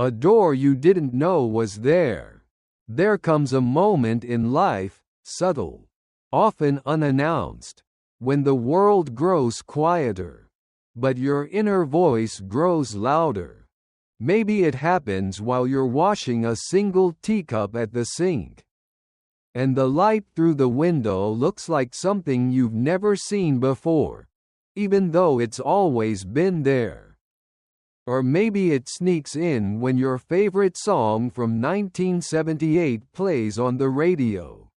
A door you didn't know was there. There comes a moment in life, subtle, often unannounced, when the world grows quieter, but your inner voice grows louder. Maybe it happens while you're washing a single teacup at the sink, and the light through the window looks like something you've never seen before, even though it's always been there. Or maybe it sneaks in when your favorite song from 1978 plays on the radio,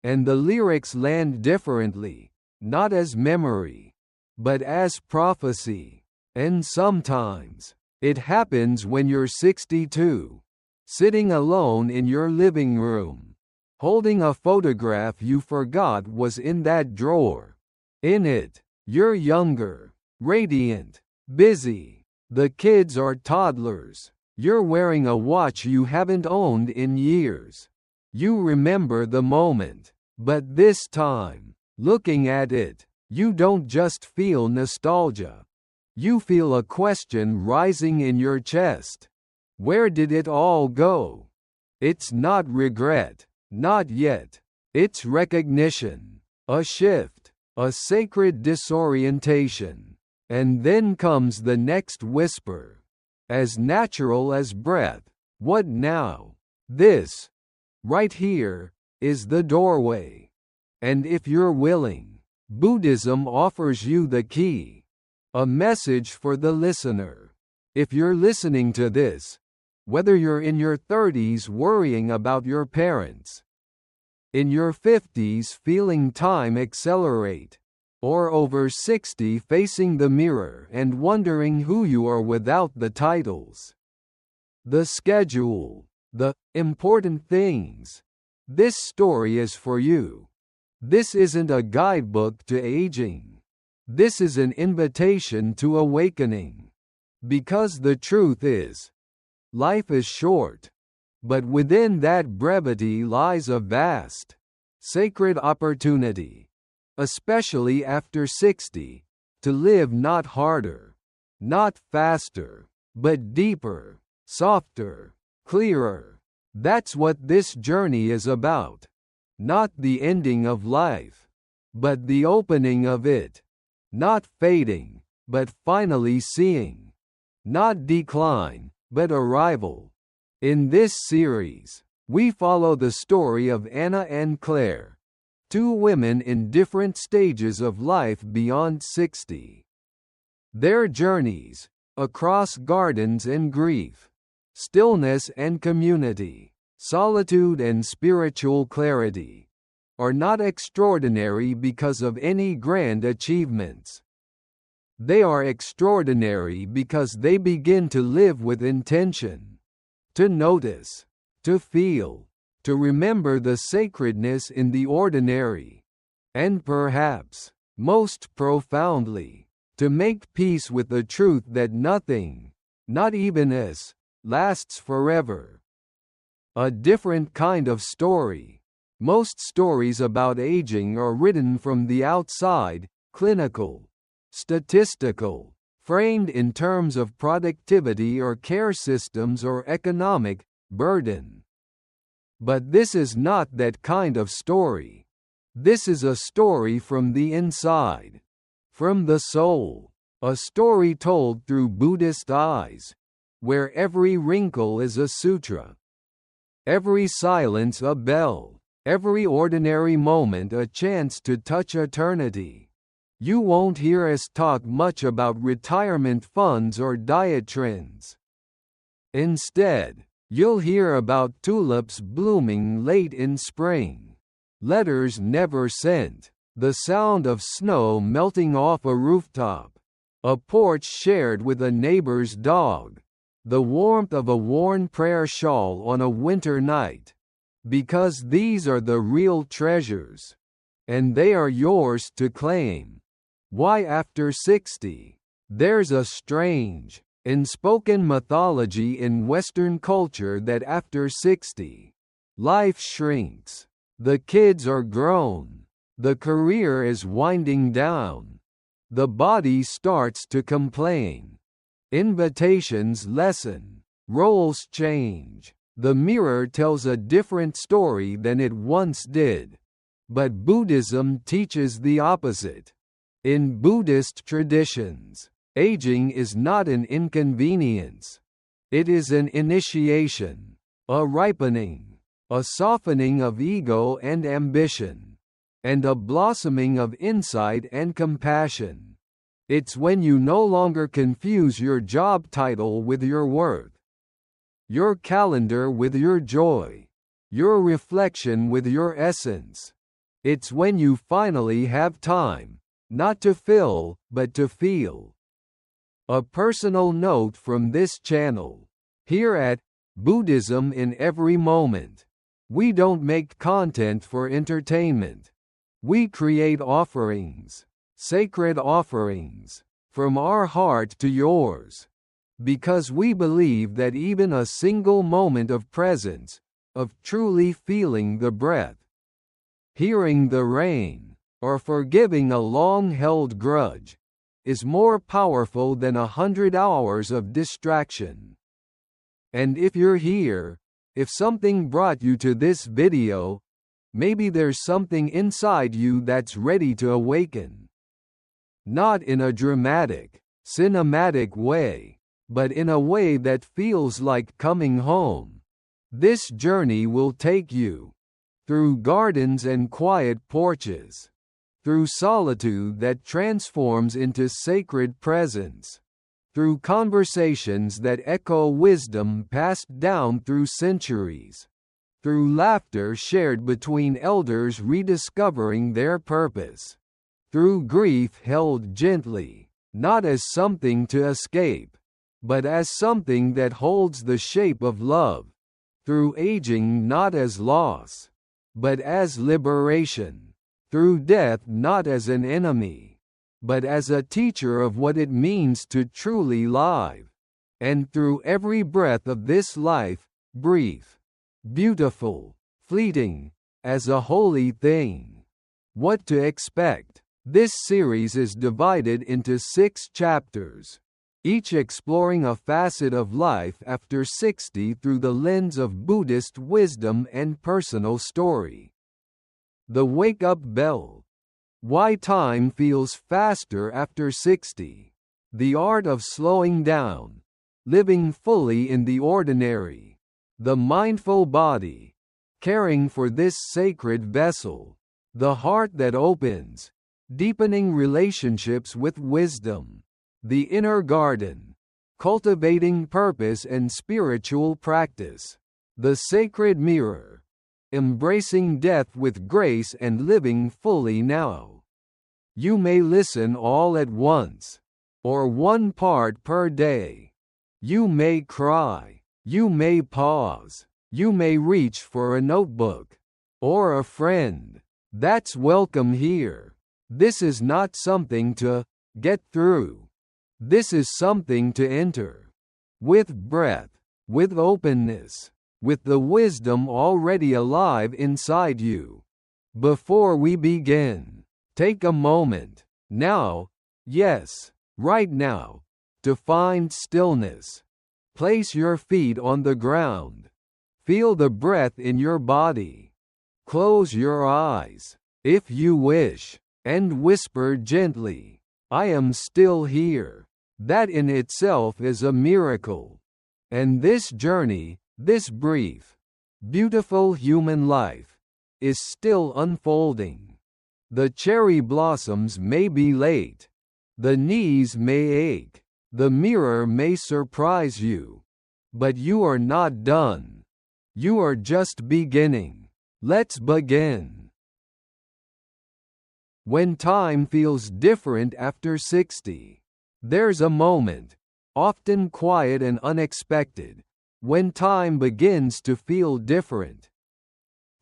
and the lyrics land differently, not as memory, but as prophecy. And sometimes, it happens when you're 62, sitting alone in your living room, holding a photograph you forgot was in that drawer. In it, you're younger, radiant, busy. The kids are toddlers. You're wearing a watch you haven't owned in years. You remember the moment, but this time, looking at it, you don't just feel nostalgia. You feel a question rising in your chest. Where did it all go? It's not regret, not yet. It's recognition, a shift, a sacred disorientation. And then comes the next whisper, as natural as breath. What now? This, right here, is the doorway. And if you're willing, Buddhism offers you the key. A message for the listener. If you're listening to this, whether you're in your 30s worrying about your parents, in your 50s feeling time accelerate, or over 60 facing the mirror and wondering who you are without the titles, the schedule, the important things, this story is for you. This isn't a guidebook to aging. This is an invitation to awakening. Because the truth is, life is short, but within that brevity lies a vast, sacred opportunity, especially after 60, to live not harder, not faster, but deeper, softer, clearer. That's what this journey is about. Not the ending of life, but the opening of it. Not fading, but finally seeing. Not decline, but arrival. In this series, we follow the story of Anna and Claire, two women in different stages of life beyond 60. Their journeys, across gardens and grief, stillness and community, solitude and spiritual clarity, are not extraordinary because of any grand achievements. They are extraordinary because they begin to live with intention, to notice, to feel, to remember the sacredness in the ordinary, and perhaps, most profoundly, to make peace with the truth that nothing, not even us, lasts forever. A different kind of story. Most stories about aging are written from the outside, clinical, statistical, framed in terms of productivity or care systems or economic burden. But this is not that kind of story. This is a story from the inside, from the soul, a story told through Buddhist eyes, where every wrinkle is a sutra, every silence a bell, every ordinary moment a chance to touch eternity. You won't hear us talk much about retirement funds or diet trends. Instead, you'll hear about tulips blooming late in spring, letters never sent, the sound of snow melting off a rooftop, a porch shared with a neighbor's dog, the warmth of a worn prayer shawl on a winter night. Because these are the real treasures, and they are yours to claim. Why after 60? There's a strange, unspoken mythology in Western culture that after 60, life shrinks. The kids are grown. The career is winding down. The body starts to complain. Invitations lessen. Roles change. The mirror tells a different story than it once did. But Buddhism teaches the opposite. In Buddhist traditions, aging is not an inconvenience. It is an initiation, a ripening, a softening of ego and ambition, and a blossoming of insight and compassion. It's when you no longer confuse your job title with your worth, your calendar with your joy, your reflection with your essence. It's when you finally have time, not to fill, but to feel. A personal note from this channel. Here at Buddhism in Every Moment, we don't make content for entertainment. We create offerings, sacred offerings, from our heart to yours. Because we believe that even a single moment of presence, of truly feeling the breath, hearing the rain, or forgiving a long-held grudge, is more powerful than 100 hours of distraction. And if you're here, if something brought you to this video, maybe there's something inside you that's ready to awaken. Not in a dramatic, cinematic way, but in a way that feels like coming home. This journey will take you through gardens and quiet porches, through solitude that transforms into sacred presence, through conversations that echo wisdom passed down through centuries, through laughter shared between elders rediscovering their purpose, through grief held gently, not as something to escape, but as something that holds the shape of love, through aging not as loss, but as liberation, through death not as an enemy, but as a teacher of what it means to truly live, and through every breath of this life, brief, beautiful, fleeting, as a holy thing. What to expect? This series is divided into 6 chapters, each exploring a facet of life after 60 through the lens of Buddhist wisdom and personal story. The wake-up bell. Why time feels faster after 60. The art of slowing down, living fully in the ordinary. The mindful body, caring for this sacred vessel. The heart that opens, deepening relationships with wisdom. The inner garden, cultivating purpose and spiritual practice. The sacred mirror, embracing death with grace and living fully now. You may listen all at once, or one part per day. You may cry, you may pause, you may reach for a notebook, or a friend. That's welcome here. This is not something to get through. This is something to enter. With breath, with openness, with the wisdom already alive inside you. Before we begin, take a moment, now, yes, right now, to find stillness. Place your feet on the ground. Feel the breath in your body. Close your eyes, if you wish, and whisper gently, I am still here. That in itself is a miracle. And this journey, this brief, beautiful human life, is still unfolding. The cherry blossoms may be late. The knees may ache. The mirror may surprise you. But you are not done. You are just beginning. Let's begin. When time feels different after 60. There's a moment, often quiet and unexpected, when time begins to feel different.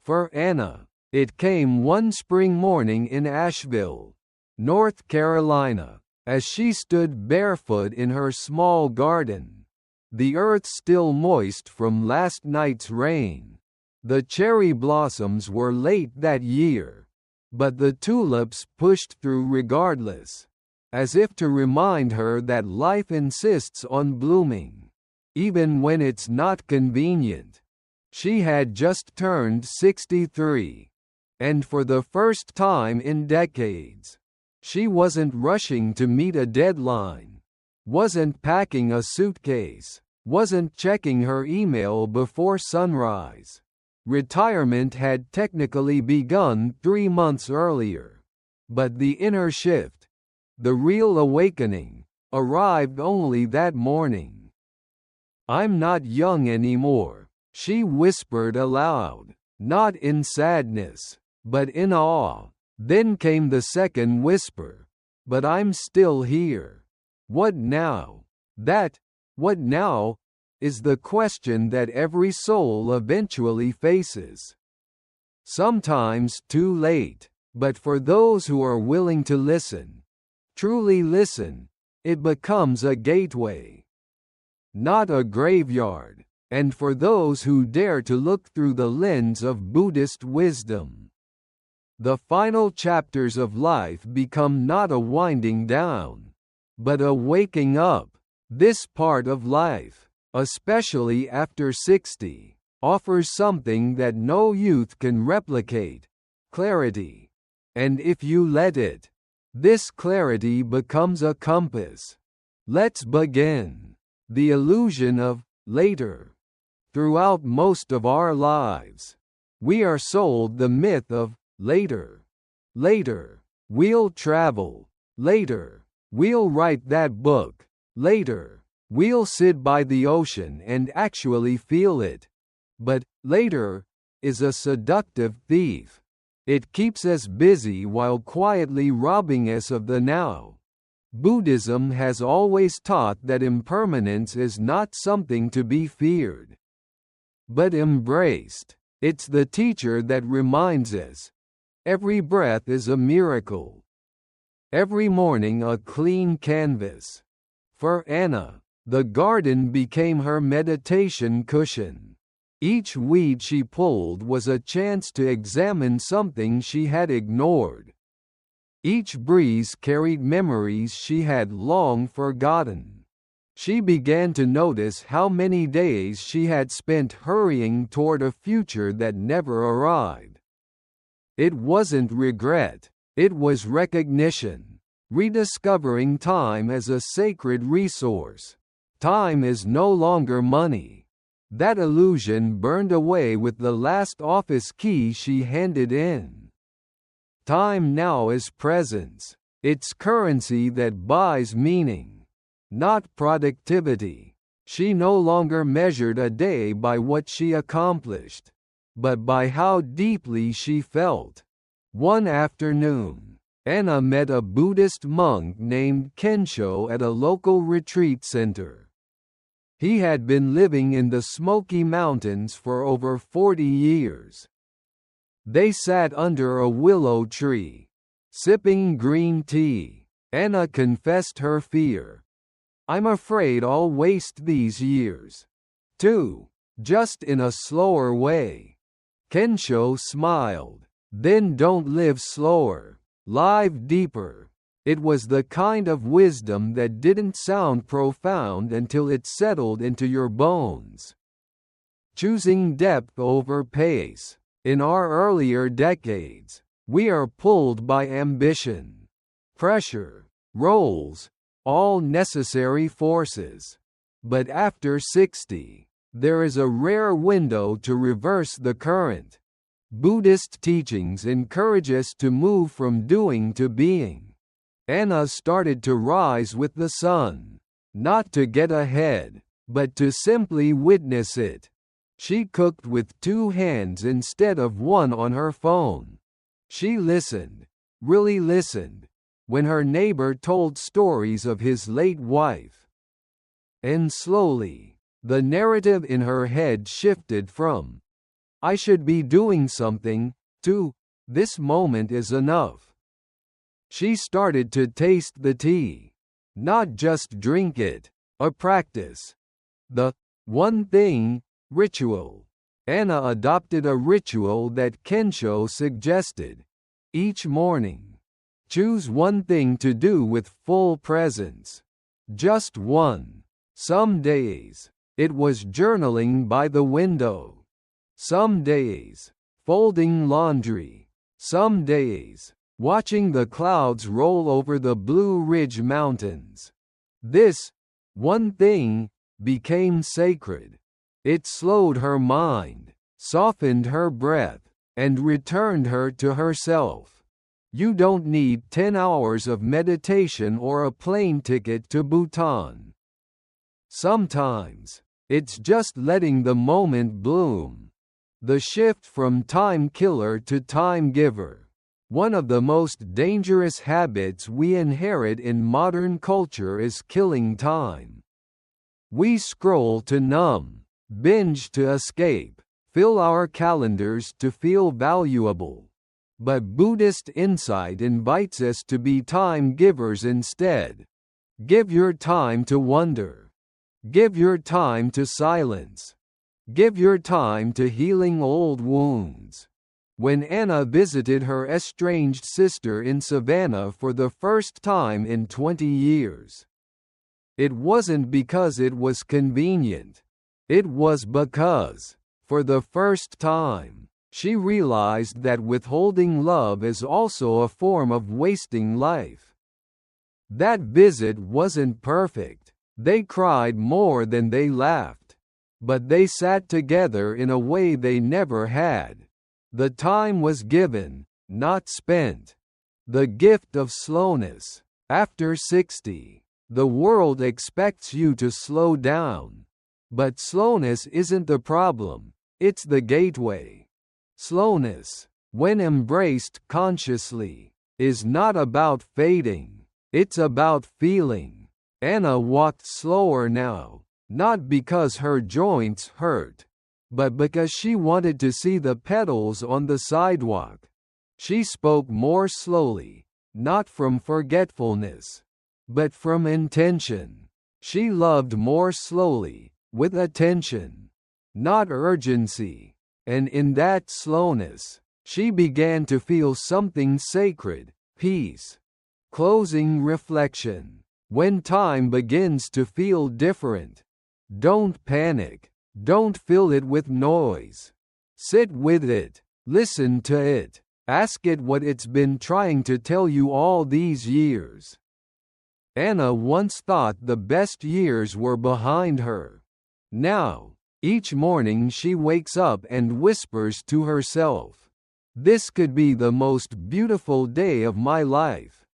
For Anna, it came one spring morning in Asheville, North Carolina, as she stood barefoot in her small garden, the earth still moist from last night's rain. The cherry blossoms were late that year, but the tulips pushed through regardless, as if to remind her that life insists on blooming. even when it's not convenient. She had just turned 63, and for the first time in decades, she wasn't rushing to meet a deadline, wasn't packing a suitcase, wasn't checking her email before sunrise. Retirement had technically begun 3 months earlier, but the inner shift, the real awakening, arrived only that morning. "I'm not young anymore," she whispered aloud, not in sadness, but in awe. Then came the second whisper, "But I'm still here. What now?" What now, is the question that every soul eventually faces. Sometimes too late, but for those who are willing to listen, truly listen, it becomes a gateway, not a graveyard, and for those who dare to look through the lens of Buddhist wisdom, the final chapters of life become not a winding down, but a waking up. This part of life, especially after 60, offers something that no youth can replicate: clarity. And if you let it, this clarity becomes a compass. Let's begin. The illusion of later. Throughout most of our lives, we are sold the myth of later. Later, we'll travel. Later, we'll write that book. Later, we'll sit by the ocean and actually feel it. But later is a seductive thief. It keeps us busy while quietly robbing us of the now. Buddhism has always taught that impermanence is not something to be feared, but embraced. It's the teacher that reminds us, every breath is a miracle, every morning a clean canvas. For Anna, the garden became her meditation cushion. Each weed she pulled was a chance to examine something she had ignored. Each breeze carried memories she had long forgotten. She began to notice how many days she had spent hurrying toward a future that never arrived. It wasn't regret, it was recognition. Rediscovering time as a sacred resource. Time is no longer money. That illusion burned away with the last office key she handed in. Time now is presence. It's currency that buys meaning, not productivity. She no longer measured a day by what she accomplished, but by how deeply she felt. One afternoon, Anna met a Buddhist monk named Kensho at a local retreat center. He had been living in the Smoky Mountains for over 40 years. They sat under a willow tree, sipping green tea. Anna confessed her fear. "I'm afraid I'll waste these years, too, just in a slower way." Kensho smiled. "Then don't live slower. Live deeper." It was the kind of wisdom that didn't sound profound until it settled into your bones. Choosing depth over pace. In our earlier decades, we are pulled by ambition, pressure, roles, all necessary forces. But after 60, there is a rare window to reverse the current. Buddhist teachings encourage us to move from doing to being. Anna started to rise with the sun, not to get ahead, but to simply witness it. She cooked with 2 hands instead of 1 on her phone. She listened, really listened, when her neighbor told stories of his late wife. And slowly, the narrative in her head shifted from, "I should be doing something," to, "This moment is enough." She started to taste the tea. Not just drink it, a practice. The one thing ritual. Anna adopted a ritual that Kensho suggested. Each morning, choose one thing to do with full presence. Just one. Some days, It was journaling by the window. Some days, folding laundry. Some days, watching the clouds roll over the Blue Ridge Mountains. This, one thing, became sacred. It slowed her mind, softened her breath, and returned her to herself. You don't need 10 hours of meditation or a plane ticket to Bhutan. Sometimes, it's just letting the moment bloom. The shift from time killer to time giver. One of the most dangerous habits we inherit in modern culture is killing time. We scroll to numb, binge to escape, fill our calendars to feel valuable. But Buddhist insight invites us to be time givers instead. Give your time to wonder. Give your time to silence. Give your time to healing old wounds. When Anna visited her estranged sister in Savannah for the first time in 20 years, it wasn't because it was convenient. It was because, for the first time, she realized that withholding love is also a form of wasting life. That visit wasn't perfect. They cried more than they laughed. But they sat together in a way they never had. The time was given, not spent. The gift of slowness. After 60, the world expects you to slow down. But slowness isn't the problem, it's the gateway. Slowness, when embraced consciously, is not about fading, it's about feeling. Anna walked slower now, not because her joints hurt, but because she wanted to see the petals on the sidewalk. She spoke more slowly, not from forgetfulness, but from intention. She loved more slowly, with attention, not urgency, and in that slowness, she began to feel something sacred, peace. Closing reflection. When time begins to feel different, don't panic, don't fill it with noise. Sit with it, listen to it, ask it what it's been trying to tell you all these years. Anna once thought the best years were behind her. Now, each morning she wakes up and whispers to herself, "This could be the most beautiful day of my life."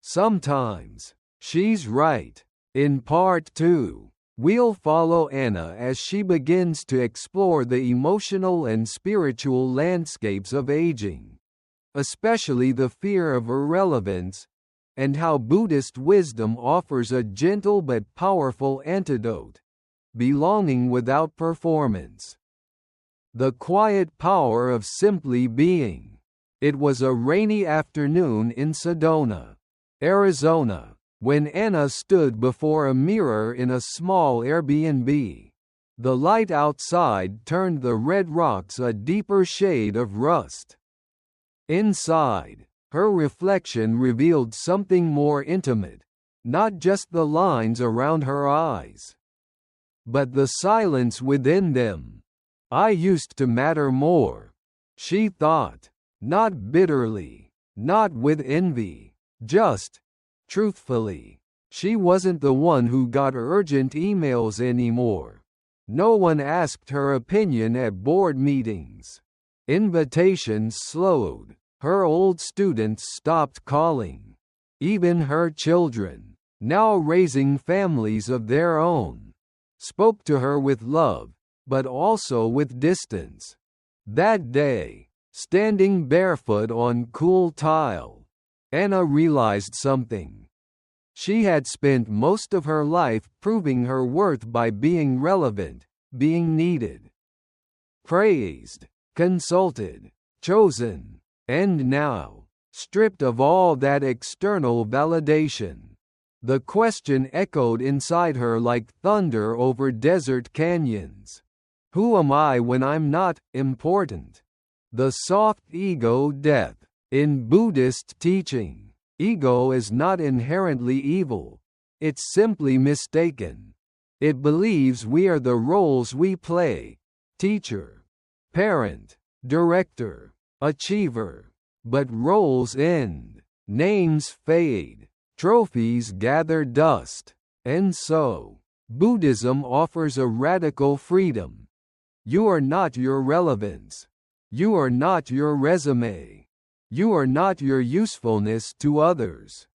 Sometimes, she's right. In part 2, we'll follow Anna as she begins to explore the emotional and spiritual landscapes of aging, especially the fear of irrelevance, and how Buddhist wisdom offers a gentle but powerful antidote: belonging without performance. The quiet power of simply being. It was a rainy afternoon in Sedona, Arizona, when Anna stood before a mirror in a small Airbnb. The light outside turned the red rocks a deeper shade of rust. Inside, her reflection revealed something more intimate, not just the lines around her eyes, but the silence within them. "I used to matter more," she thought, not bitterly, not with envy, just truthfully. She wasn't the one who got urgent emails anymore. No one asked her opinion at board meetings. Invitations slowed. Her old students stopped calling. Even her children, now raising families of their own, spoke to her with love, but also with distance. That day, standing barefoot on cool tile, Anna realized something. She had spent most of her life proving her worth by being relevant, being needed, praised, consulted, chosen, and now, stripped of all that external validation, the question echoed inside her like thunder over desert canyons. Who am I when I'm not important? The soft ego death. In Buddhist teaching, ego is not inherently evil. It's simply mistaken. It believes we are the roles we play: teacher, parent, director, achiever. But roles end, names fade, trophies gather dust. And so, Buddhism offers a radical freedom. You are not your relevance. You are not your resume. You are not your usefulness to others.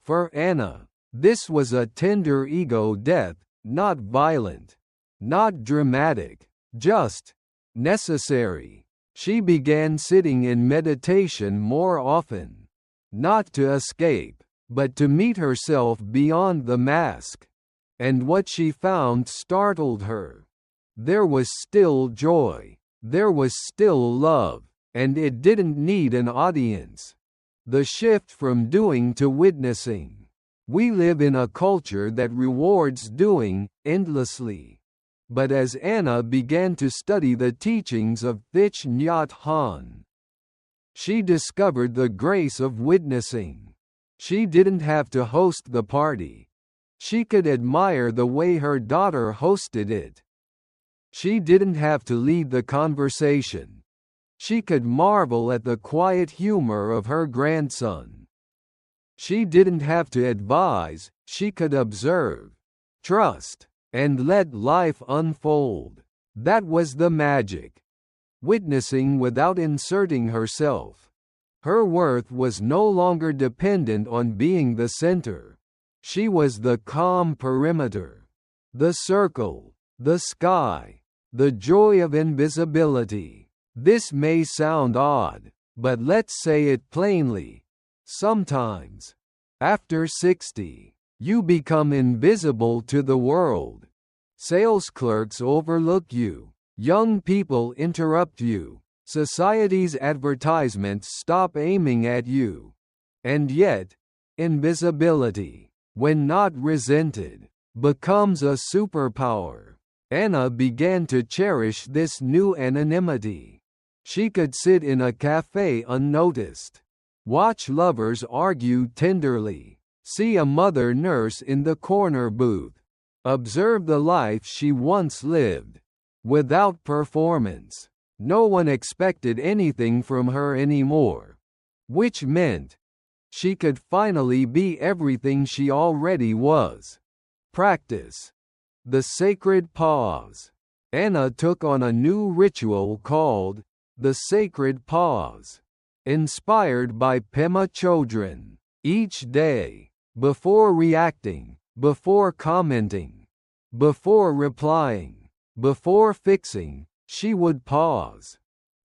For Anna, this was a tender ego death, not violent, not dramatic, just necessary. She began sitting in meditation more often, not to escape, but to meet herself beyond the mask. And what she found startled her. There was still joy, there was still love, and it didn't need an audience. The shift from doing to witnessing. We live in a culture that rewards doing endlessly. But as Anna began to study the teachings of Thich Nhat Hanh, she discovered the grace of witnessing. She didn't have to host the party. She could admire the way her daughter hosted it. She didn't have to lead the conversation. She could marvel at the quiet humor of her grandson. She didn't have to advise, she could observe, trust, and let life unfold. That was the magic. Witnessing without inserting herself. Her worth was no longer dependent on being the center. She was the calm perimeter, the circle, the sky, the joy of invisibility. This may sound odd, but let's say it plainly. Sometimes, after 60, you become invisible to the world. Sales clerks overlook you. Young people interrupt you. Society's advertisements stop aiming at you. And yet, invisibility, when not resented, becomes a superpower. Anna began to cherish this new anonymity. She could sit in a cafe unnoticed, watch lovers argue tenderly, see a mother nurse in the corner booth, observe the life she once lived. Without performance, no one expected anything from her anymore. Which meant, she could finally be everything she already was. Practice. The sacred pause. Anna took on a new ritual called the sacred pause, inspired by Pema Chodron. Each day, before reacting, before commenting, before replying, before fixing, she would pause,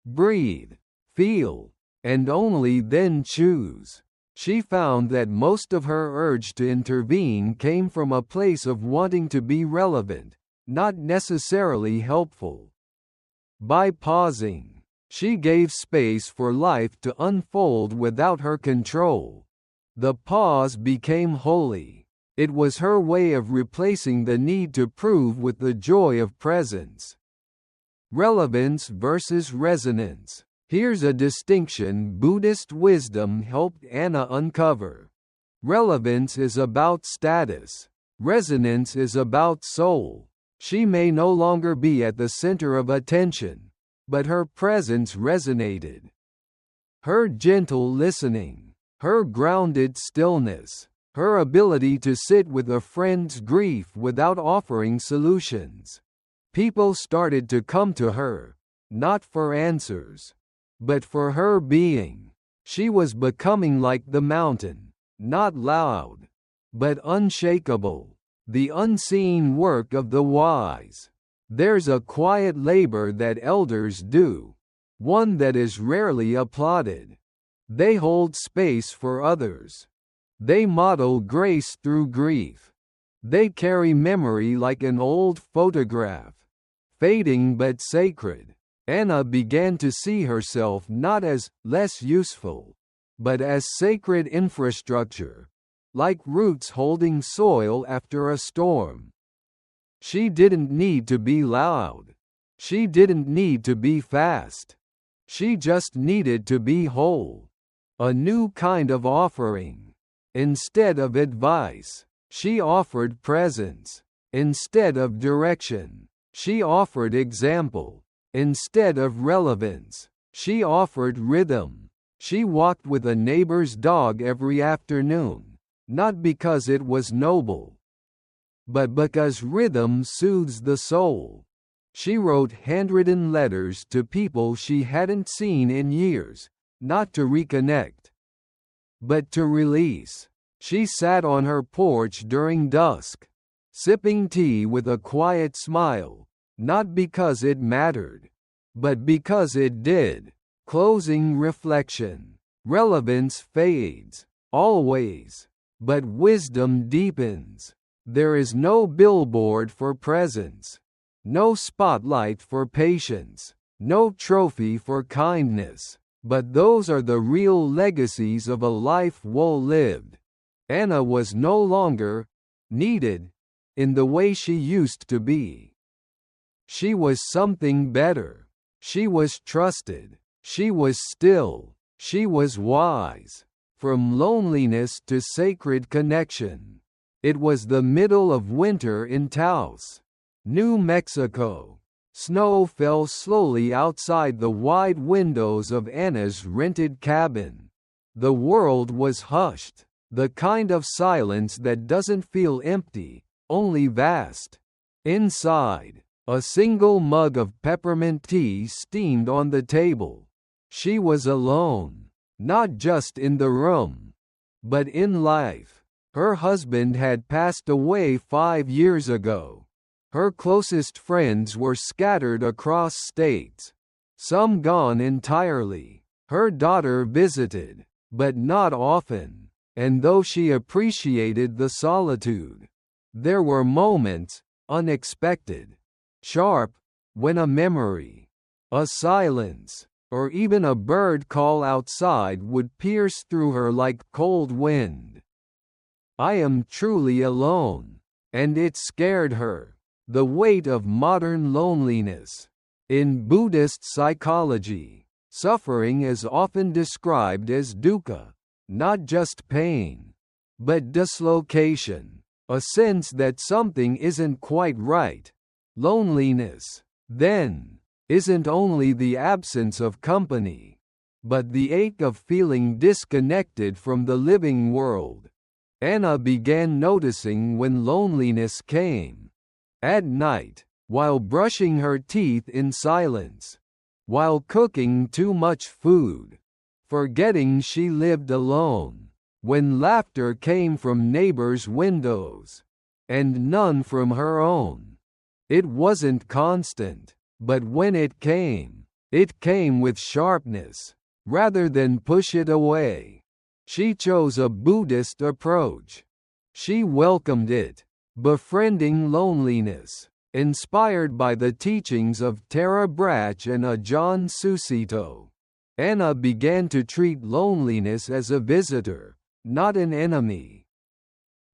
breathe, feel, and only then choose. She found that most of her urge to intervene came from a place of wanting to be relevant, not necessarily helpful. By pausing, she gave space for life to unfold without her control. The pause became holy. It was her way of replacing the need to prove with the joy of presence. Relevance versus resonance. Here's a distinction Buddhist wisdom helped Anna uncover. Relevance is about status. Resonance is about soul. She may no longer be at the center of attention, but her presence resonated. Her gentle listening, her grounded stillness, her ability to sit with a friend's grief without offering solutions. People started to come to her, not for answers, but for her being. She was becoming like the mountain, not loud, but unshakable, the unseen work of the wise. There's a quiet labor that elders do, one that is rarely applauded. They hold space for others. They model grace through grief. They carry memory like an old photograph, fading but sacred. Anna began to see herself not as less useful, but as sacred infrastructure, like roots holding soil after a storm. She didn't need to be loud. She didn't need to be fast. She just needed to be whole. A new kind of offering. Instead of advice, she offered presence. Instead of direction, she offered example. Instead of relevance, she offered rhythm. She walked with a neighbor's dog every afternoon, not because it was noble, but because rhythm soothes the soul. She wrote handwritten letters to people she hadn't seen in years, not to reconnect, but to release. She sat on her porch during dusk, sipping tea with a quiet smile, not because it mattered, but because it did. Closing reflection. Relevance fades, always, but wisdom deepens. There is no billboard for presence, no spotlight for patience, no trophy for kindness, but those are the real legacies of a life well lived. Anna was no longer needed in the way she used to be. She was something better. She was trusted. She was still. She was wise. From loneliness to sacred connection. It was the middle of winter in Taos, New Mexico. Snow fell slowly outside the wide windows of Anna's rented cabin. The world was hushed, the kind of silence that doesn't feel empty, only vast. Inside, a single mug of peppermint tea steamed on the table. She was alone, not just in the room, but in life. Her husband had passed away 5 years ago. Her closest friends were scattered across states, some gone entirely. Her daughter visited, but not often, and though she appreciated the solitude, there were moments, unexpected, sharp, when a memory, a silence, or even a bird call outside would pierce through her like cold wind. I am truly alone, and it scared her. The weight of modern loneliness. In Buddhist psychology, suffering is often described as dukkha, not just pain, but dislocation, a sense that something isn't quite right. Loneliness, then, isn't only the absence of company, but the ache of feeling disconnected from the living world. Anna began noticing when loneliness came. At night, while brushing her teeth in silence, while cooking too much food, forgetting she lived alone, when laughter came from neighbors' windows, and none from her own. It wasn't constant, but when it came with sharpness, rather than push it away. She chose a Buddhist approach. She welcomed it, befriending loneliness, inspired by the teachings of Tara Brach and Ajahn Susito. Anna began to treat loneliness as a visitor, not an enemy.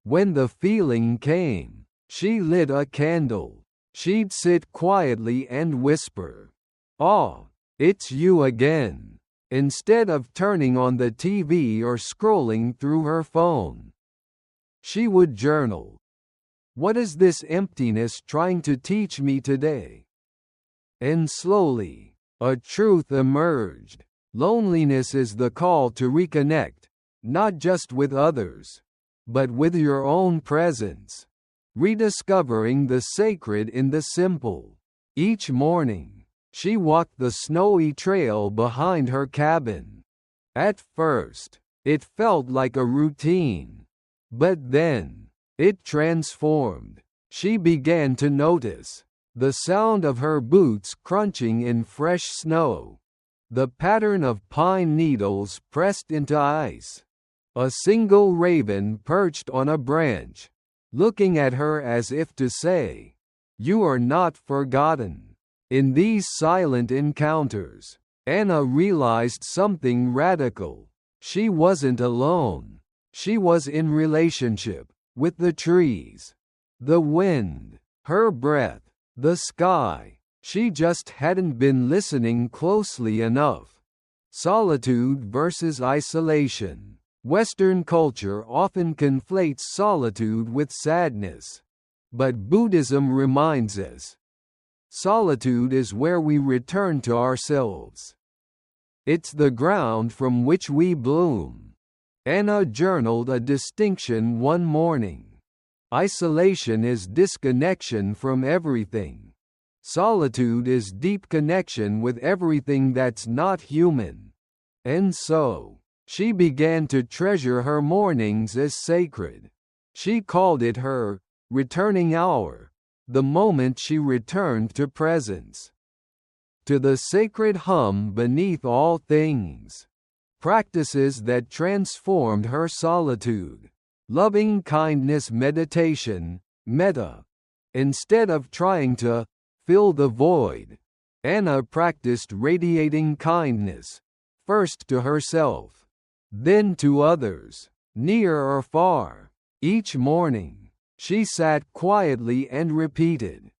When the feeling came, she lit a candle. She'd sit quietly and whisper, "Oh, it's you again," instead of turning on the TV or scrolling through her phone. She would journal. What is this emptiness trying to teach me today? And slowly, a truth emerged. Loneliness is the call to reconnect, not just with others, but with your own presence. Rediscovering the sacred in the simple. Each morning, she walked the snowy trail behind her cabin. At first, it felt like a routine. But then, it transformed. She began to notice the sound of her boots crunching in fresh snow, the pattern of pine needles pressed into ice, a single raven perched on a branch, looking at her as if to say, "You are not forgotten." In these silent encounters, Anna realized something radical. She wasn't alone. She was in relationship with the trees, the wind, her breath, the sky. She just hadn't been listening closely enough. Solitude versus isolation. Western culture often conflates solitude with sadness. But Buddhism reminds us, solitude is where we return to ourselves. It's the ground from which we bloom. Anna journaled a distinction one morning. Isolation is disconnection from everything. Solitude is deep connection with everything that's not human. And so, she began to treasure her mornings as sacred. She called it her returning hour, the moment she returned to presence, to the sacred hum beneath all things. Practices that transformed her solitude. Loving kindness meditation, metta. Instead of trying to fill the void, Anna practiced radiating kindness, first to herself, then to others, near or far. Each morning, she sat quietly and repeated,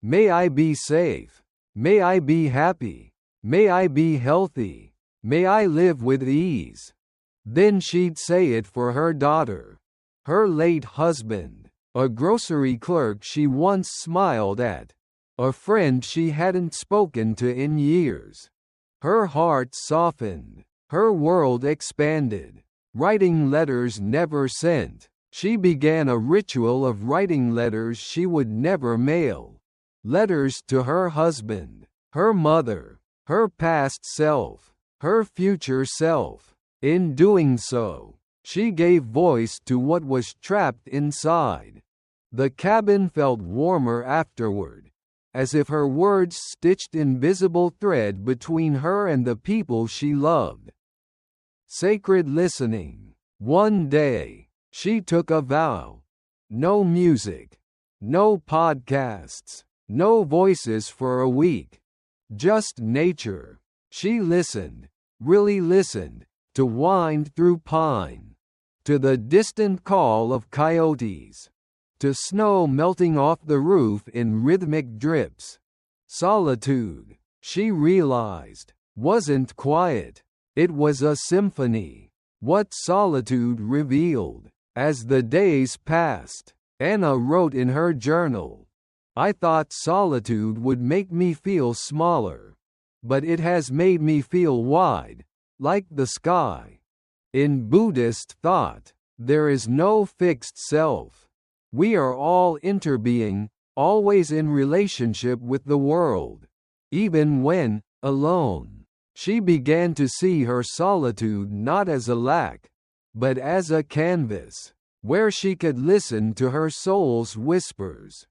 "May I be safe. May I be happy. May I be healthy. May I live with ease." Then she'd say it for her daughter, her late husband, a grocery clerk she once smiled at, a friend she hadn't spoken to in years. Her heart softened, her world expanded. Writing letters never sent, she began a ritual of writing letters she would never mail. Letters to her husband, her mother, her past self, her future self. In doing so, she gave voice to what was trapped inside. The cabin felt warmer afterward, as if her words stitched invisible thread between her and the people she loved. Sacred listening. One day, she took a vow. No music. No podcasts. No voices for a week. Just nature. She listened, really listened, to wind through pine, to the distant call of coyotes, to snow melting off the roof in rhythmic drips. Solitude, she realized, wasn't quiet. It was a symphony. What solitude revealed. As the days passed, Anna wrote in her journal, "I thought solitude would make me feel smaller. But it has made me feel wide, like the sky." In Buddhist thought, there is no fixed self. We are all interbeing, always in relationship with the world. Even when alone, she began to see her solitude not as a lack, but as a canvas, where she could listen to her soul's whispers,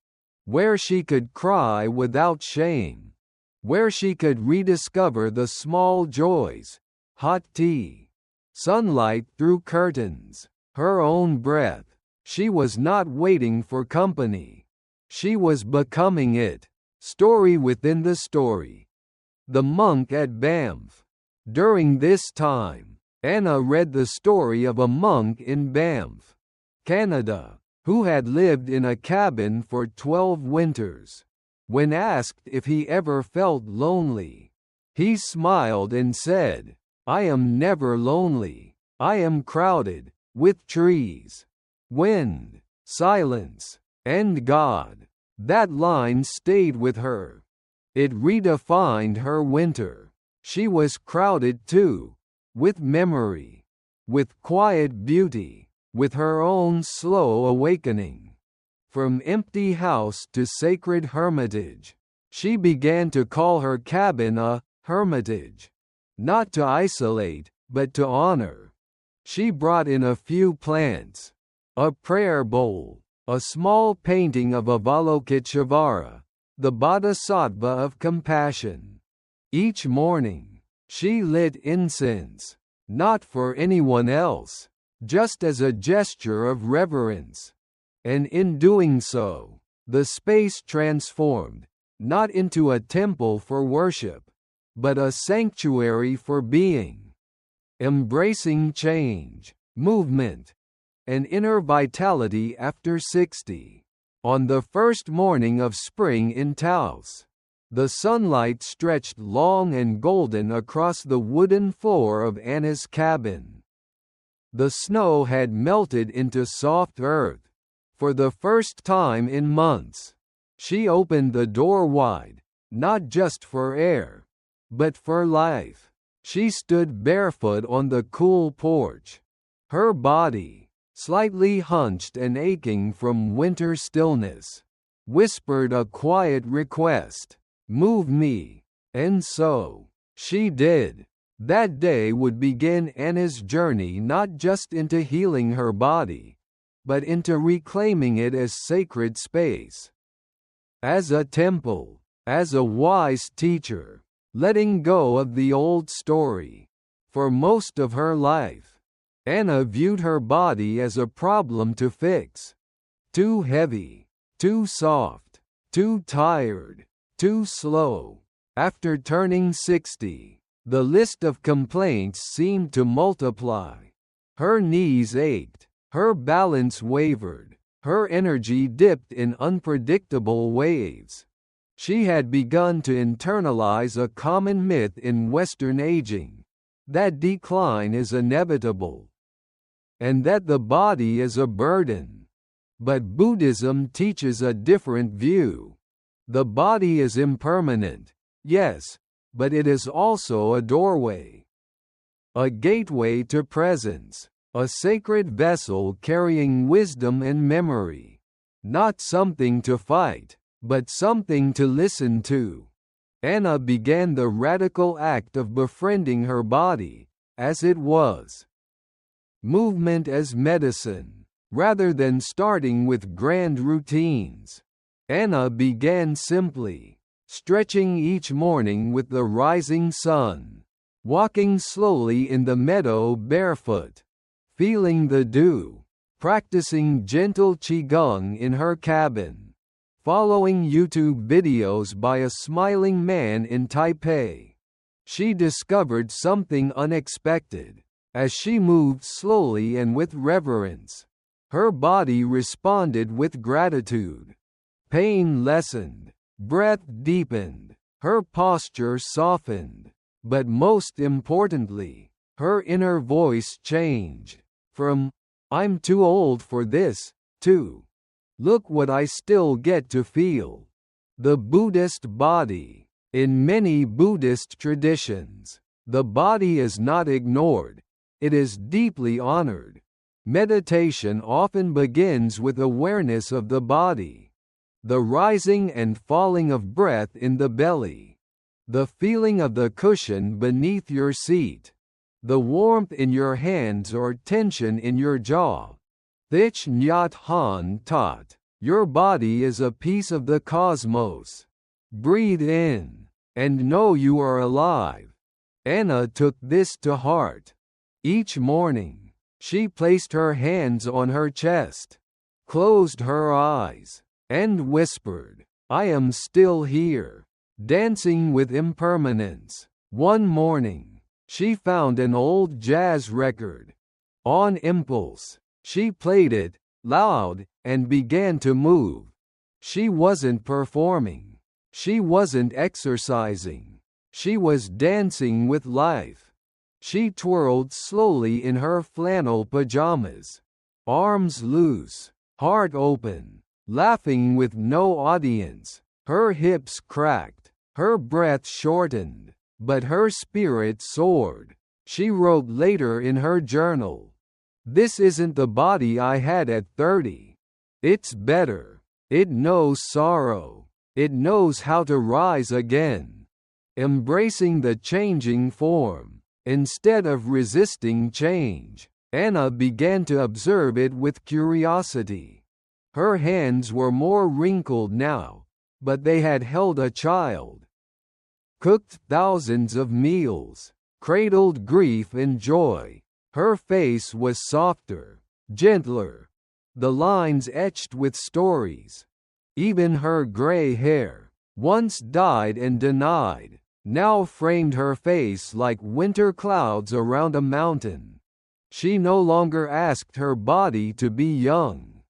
where she could cry without shame, where she could rediscover the small joys, hot tea, sunlight through curtains, her own breath. She was not waiting for company. She was becoming it. Story within the story. The monk at Banff. During this time, Anna read the story of a monk in Banff, Canada, who had lived in a cabin for 12 winters. When asked if he ever felt lonely, he smiled and said, "I am never lonely. I am crowded with trees, wind, silence, and God." That line stayed with her. It redefined her winter. She was crowded too, with memory, with quiet beauty, with her own slow awakening. From empty house to sacred hermitage, she began to call her cabin a hermitage. Not to isolate, but to honor. She brought in a few plants, a prayer bowl, a small painting of Avalokiteshvara, the Bodhisattva of compassion. Each morning, she lit incense, not for anyone else, just as a gesture of reverence. And in doing so, the space transformed, not into a temple for worship, but a sanctuary for being. Embracing change, movement, and inner vitality after 60. On the first morning of spring in Taos, the sunlight stretched long and golden across the wooden floor of Anna's cabin. The snow had melted into soft earth, For the first time in months, she opened the door wide, not just for air, but for life. She stood barefoot on the cool porch, her body, slightly hunched and aching from winter stillness, whispered a quiet request, "Move me." And so, she did. That day would begin Anna's journey not just into healing her body, but into reclaiming it as sacred space. As a temple, as a wise teacher, letting go of the old story. For most of her life, Anna viewed her body as a problem to fix. Too heavy, too soft, too tired, too slow. After turning 60, the list of complaints seemed to multiply. Her knees ached, her balance wavered, her energy dipped in unpredictable waves. She had begun to internalize a common myth in Western aging, that decline is inevitable, and that the body is a burden. But Buddhism teaches a different view. The body is impermanent, yes, but it is also a doorway. A gateway to presence, a sacred vessel carrying wisdom and memory. Not something to fight, but something to listen to. Anna began the radical act of befriending her body, as it was. Movement as medicine. Rather than starting with grand routines, Anna began simply, stretching each morning with the rising sun, walking slowly in the meadow barefoot, feeling the dew, practicing gentle qigong in her cabin, following YouTube videos by a smiling man in Taipei. She discovered something unexpected. As she moved slowly and with reverence, her body responded with gratitude. Pain lessened, breath deepened, her posture softened, but most importantly, her inner voice changed. From, "I'm too old for this," to, "Look what I still get to feel." The Buddhist body. In many Buddhist traditions, the body is not ignored, it is deeply honored. Meditation often begins with awareness of the body. The rising and falling of breath in the belly. The feeling of the cushion beneath your seat. The warmth in your hands or tension in your jaw. Thich Nhat Hanh taught, your body is a piece of the cosmos. Breathe in, and know you are alive. Anna took this to heart. Each morning, she placed her hands on her chest, closed her eyes, and whispered, "I am still here," dancing with impermanence. One morning, she found an old jazz record. On impulse, she played it, loud, and began to move. She wasn't performing. She wasn't exercising. She was dancing with life. She twirled slowly in her flannel pajamas, arms loose, heart open, laughing with no audience. Her hips cracked, her breath shortened, but her spirit soared. She wrote later in her journal, "This isn't the body I had at 30. It's better. It knows sorrow. It knows how to rise again." Embracing the changing form, instead of resisting change, Anna began to observe it with curiosity. Her hands were more wrinkled now, but they had held a child. Cooked thousands of meals, cradled grief and joy. Her face was softer, gentler, the lines etched with stories. Even her gray hair, once dyed and denied, now framed her face like winter clouds around a mountain. She no longer asked her body to be young.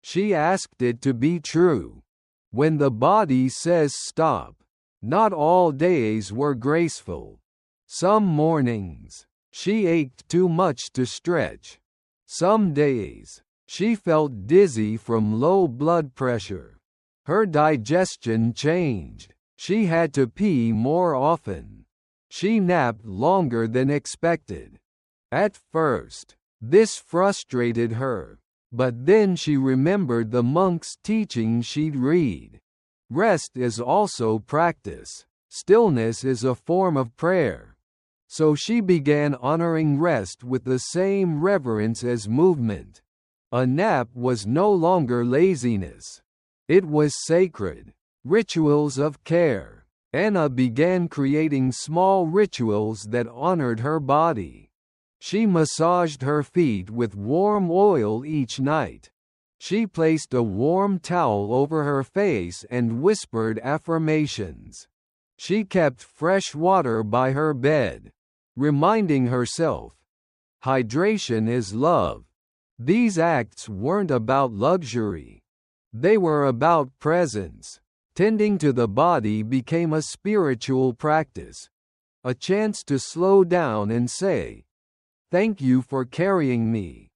She asked it to be true. When the body says stop, not all days were graceful. Some mornings, she ached too much to stretch. Some days, She felt dizzy from low blood pressure. Her digestion changed. She had to pee more often. She napped longer than expected. At first, this frustrated her, but then she remembered the monk's teaching she'd read. Rest is also practice. Stillness is a form of prayer. So she began honoring rest with the same reverence as movement. A nap was no longer laziness. It was sacred. Rituals of care. Anna began creating small rituals that honored her body. She massaged her feet with warm oil each night. She placed a warm towel over her face and whispered affirmations. She kept fresh water by her bed, reminding herself, hydration is love. These acts weren't about luxury. They were about presence. Tending to the body became a spiritual practice, a chance to slow down and say, "Thank you for carrying me."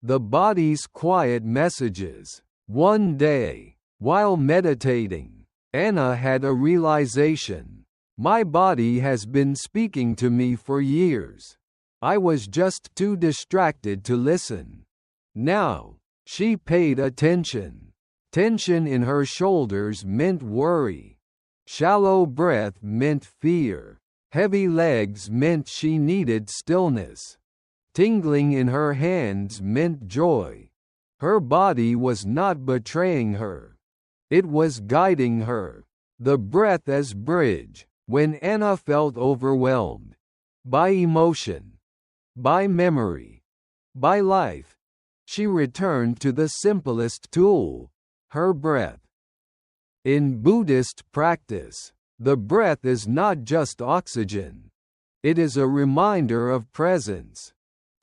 The body's quiet messages. One day, while meditating, Anna had a realization. My body has been speaking to me for years. I was just too distracted to listen. Now, she paid attention. Tension in her shoulders meant worry. Shallow breath meant fear. Heavy legs meant she needed stillness. Tingling in her hands meant joy. Her body was not betraying her. It was guiding her. The breath as bridge. When Anna felt overwhelmed by emotion, by memory, by life, she returned to the simplest tool, her breath. In Buddhist practice, the breath is not just oxygen. It is a reminder of presence.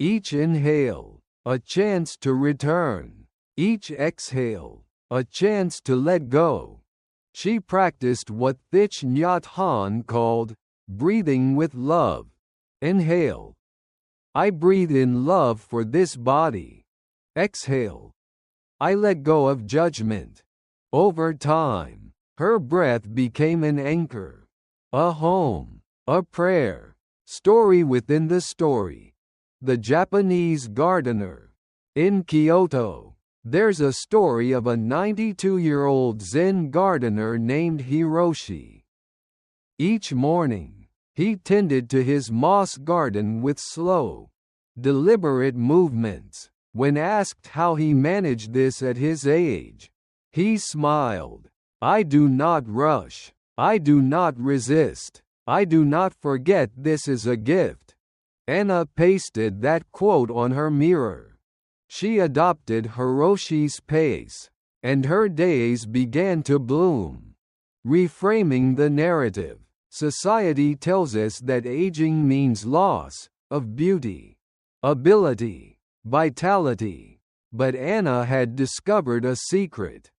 Each inhale, a chance to return. Each exhale, a chance to let go. She practiced what Thich Nhat Hanh called breathing with love. Inhale. I breathe in love for this body. Exhale. I let go of judgment. Over time, her breath became an anchor, a home, a prayer. Story within the story. The Japanese gardener. In Kyoto, there's a story of a 92-year-old Zen gardener named Hiroshi. Each morning, he tended to his moss garden with slow, deliberate movements. When asked how he managed this at his age, he smiled. I do not rush. I do not resist. I do not forget this is a gift. Anna pasted that quote on her mirror. She adopted Hiroshi's pace, and her days began to bloom. Reframing the narrative. Society tells us that aging means loss of beauty, ability, vitality. But Anna had discovered a secret.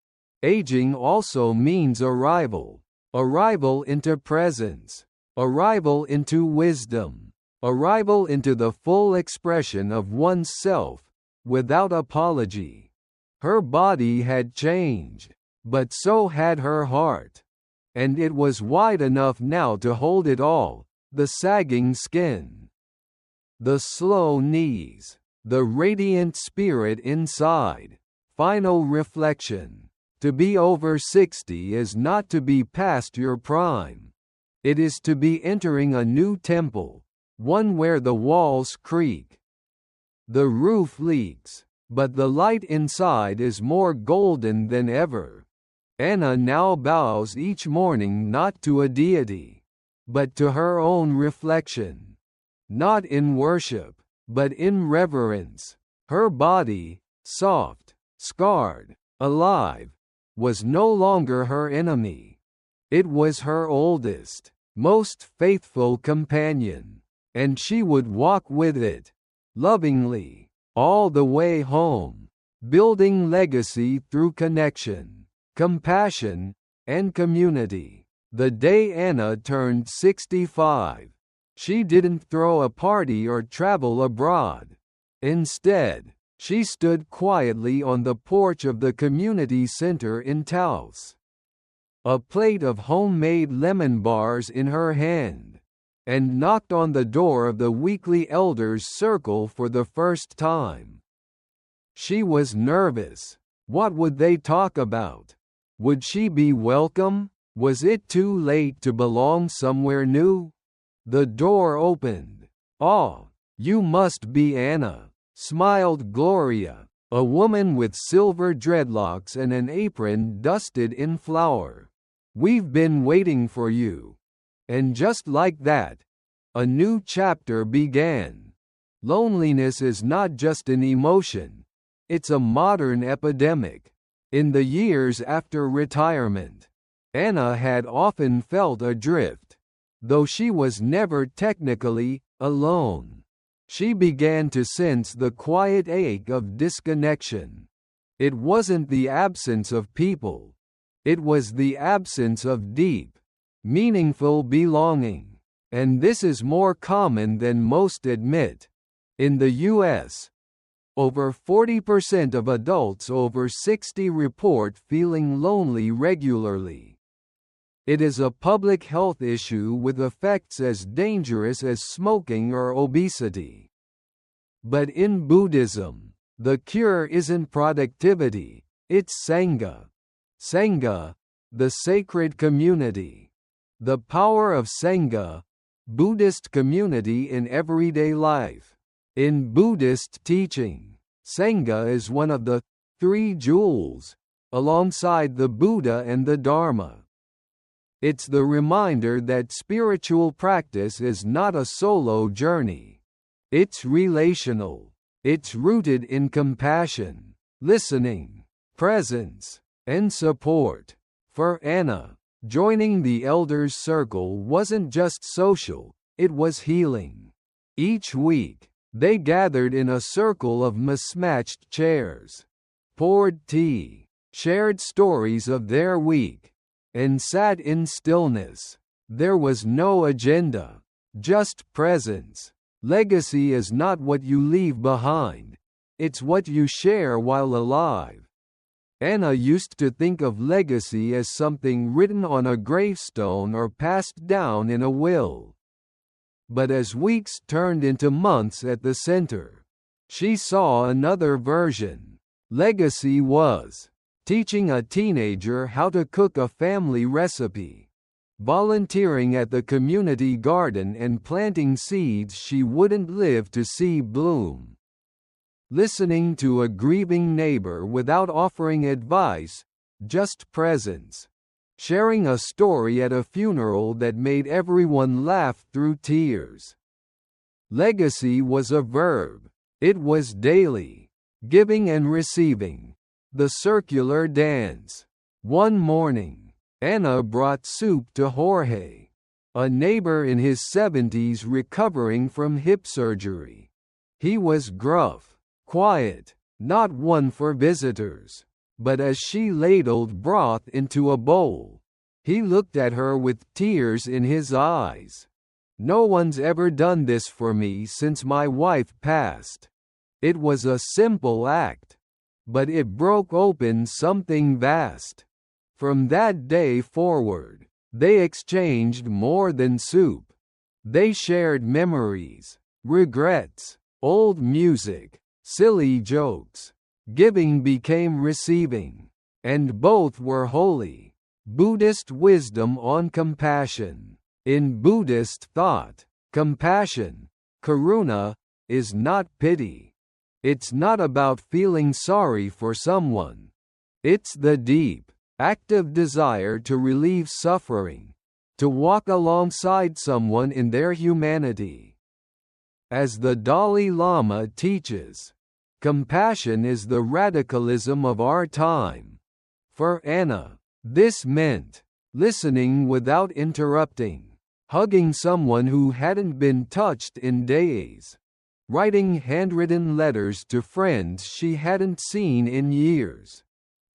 Aging also means arrival. Arrival into presence. Arrival into wisdom. Arrival into the full expression of oneself, without apology. Her body had changed, but so had her heart. And it was wide enough now to hold it all, the sagging skin, the slow knees, the radiant spirit inside. Final reflection. To be over 60 is not to be past your prime. It is to be entering a new temple, one where the walls creak, the roof leaks, but the light inside is more golden than ever. Anna now bows each morning not to a deity, but to her own reflection. Not in worship, but in reverence. Her body, soft, scarred, alive, was no longer her enemy. It was her oldest, most faithful companion, and she would walk with it, lovingly, all the way home, building legacy through connection, compassion, and community. The day Anna turned 65, she didn't throw a party or travel abroad. Instead, She stood quietly on the porch of the community center in Taos, a plate of homemade lemon bars in her hand, and knocked on the door of the weekly elders' circle for the first time. She was nervous. What would they talk about? Would she be welcome? Was it too late to belong somewhere new? The door opened. "Ah, you must be Anna," smiled Gloria, a woman with silver dreadlocks and an apron dusted in flour. "We've been waiting for you." And just like that, a new chapter began. Loneliness is not just an emotion, it's a modern epidemic. In the years after retirement, Anna had often felt adrift, though she was never technically alone. She began to sense the quiet ache of disconnection. It wasn't the absence of people. It was the absence of deep, meaningful belonging. And this is more common than most admit. In the U.S., over 40% of adults over 60 report feeling lonely regularly. It is a public health issue with effects as dangerous as smoking or obesity. But in Buddhism, the cure isn't productivity, it's Sangha. Sangha, the sacred community. The power of Sangha, Buddhist community in everyday life. In Buddhist teaching, Sangha is one of the three jewels, alongside the Buddha and the Dharma. It's the reminder that spiritual practice is not a solo journey. It's relational. It's rooted in compassion, listening, presence, and support. For Anna, joining the elders' circle wasn't just social, it was healing. Each week, they gathered in a circle of mismatched chairs, poured tea, shared stories of their week, and sat in stillness. There was no agenda, just presence. Legacy is not what you leave behind, it's what you share while alive. Anna used to think of legacy as something written on a gravestone or passed down in a will. But as weeks turned into months at the center, she saw another version. Legacy was teaching a teenager how to cook a family recipe, volunteering at the community garden and planting seeds she wouldn't live to see bloom, listening to a grieving neighbor without offering advice, just presence, sharing a story at a funeral that made everyone laugh through tears. Legacy was a verb. It was daily, giving and receiving, the circular dance. One morning, Anna brought soup to Jorge, a neighbor in his 70s recovering from hip surgery. He was gruff, quiet, not one for visitors. But as she ladled broth into a bowl, he looked at her with tears in his eyes. "No one's ever done this for me since my wife passed." It was a simple act, but it broke open something vast. From that day forward, they exchanged more than soup. They shared memories, regrets, old music, silly jokes. Giving became receiving, and both were holy. Buddhist wisdom on compassion. In Buddhist thought, compassion, karuna, is not pity. It's not about feeling sorry for someone. It's the deep, active desire to relieve suffering, to walk alongside someone in their humanity. As the Dalai Lama teaches, compassion is the radicalism of our time. For Anna, this meant listening without interrupting, hugging someone who hadn't been touched in days, writing handwritten letters to friends she hadn't seen in years,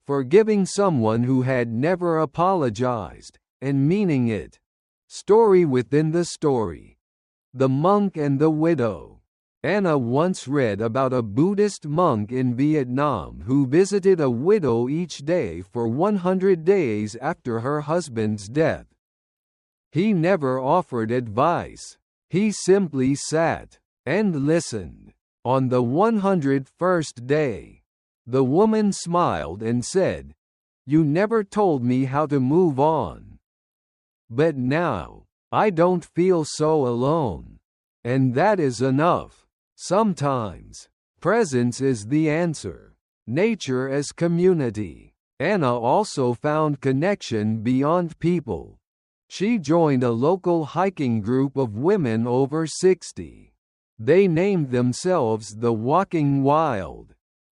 forgiving someone who had never apologized, and meaning it. Story within the story. The monk and the widow. Anna once read about a Buddhist monk in Vietnam who visited a widow each day for 100 days after her husband's death. He never offered advice. He simply sat and listened. On the 101st day, the woman smiled and said, "You never told me how to move on. But now, I don't feel so alone. And that is enough." Sometimes, presence is the answer. Nature as community. Anna also found connection beyond people. She joined a local hiking group of women over 60. They named themselves the Walking Wild.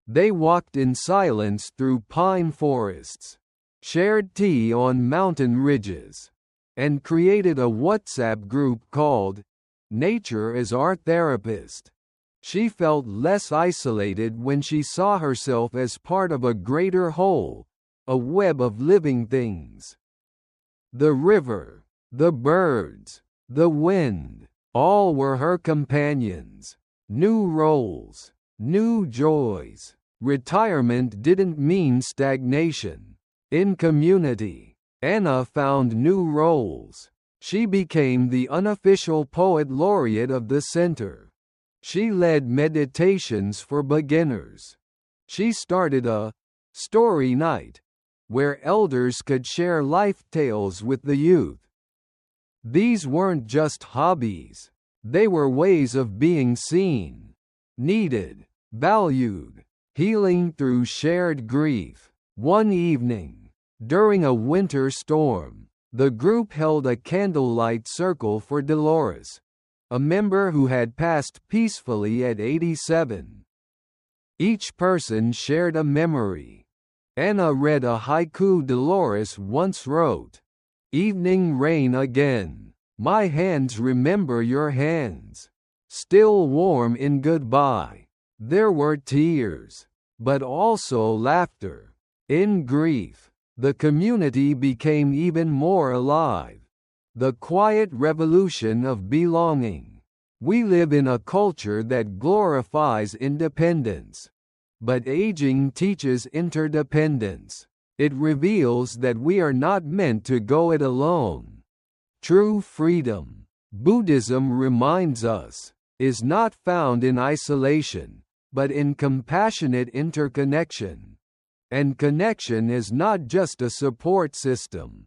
They walked in silence through pine forests, shared tea on mountain ridges, and created a WhatsApp group called Nature is Our Therapist. She felt less isolated when she saw herself as part of a greater whole, a web of living things. The river, the birds, the wind, all were her companions. New roles, new joys. Retirement didn't mean stagnation. In community, Anna found new roles. She became the unofficial poet laureate of the center. She led meditations for beginners. She started a story night, where elders could share life tales with the youth. These weren't just hobbies. They were ways of being seen, needed, valued, healing through shared grief. One evening, during a winter storm, the group held a candlelight circle for Dolores, a member who had passed peacefully at 87. Each person shared a memory. Anna read a haiku Dolores once wrote. "Evening rain again. My hands remember your hands. Still warm in goodbye." There were tears, but also laughter. In grief, the community became even more alive. The quiet revolution of belonging. We live in a culture that glorifies independence. But aging teaches interdependence. It reveals that we are not meant to go it alone. True freedom, Buddhism reminds us, is not found in isolation, but in compassionate interconnection. And connection is not just a support system.